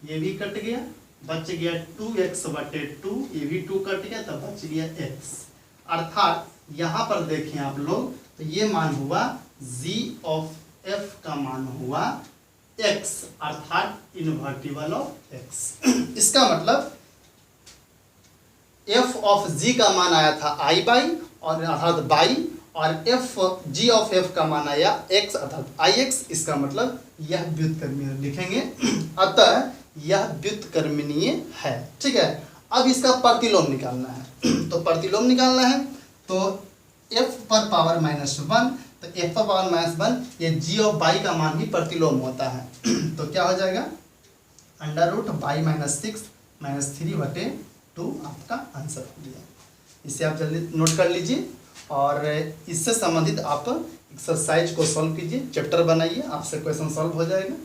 ये भी कट गया, बच गया 2x/2, ये भी 2 कट गया तो बच गया x। अर्थात यहाँ पर देखें आप लोग, तो ये मान हुआ g ऑफ f का मान हुआ x, अर्थात इनवर्टिबल ऑफ x। इसका मतलब f ऑफ g का मान आया था i बाई, और अर्थात बाई, और g ऑफ f का मान आया x अर्थात ix, इसका मतलब यह व्युत्क्रमीय लिखेंगे, अतः यह व्युत्क्रमणीय है, ठीक है। अब इसका प्रतिलोम निकालना है, तो प्रतिलोम निकालना है तो f पर पावर -1, तो f पर पावर -1, ये g ऑफ y का मान ही प्रतिलोम होता है, तो क्या हो जाएगा, under root y minus 6 minus 3/2 आपका आंसर हो गया। इसे आप जल्दी नोट कर लीजिए और इससे संबंधित आप एक्सरसाइज को सॉल्व कीजिए, चैप्टर बनाइए, आपसे क्वेश्चन सॉल्व हो जाएगा।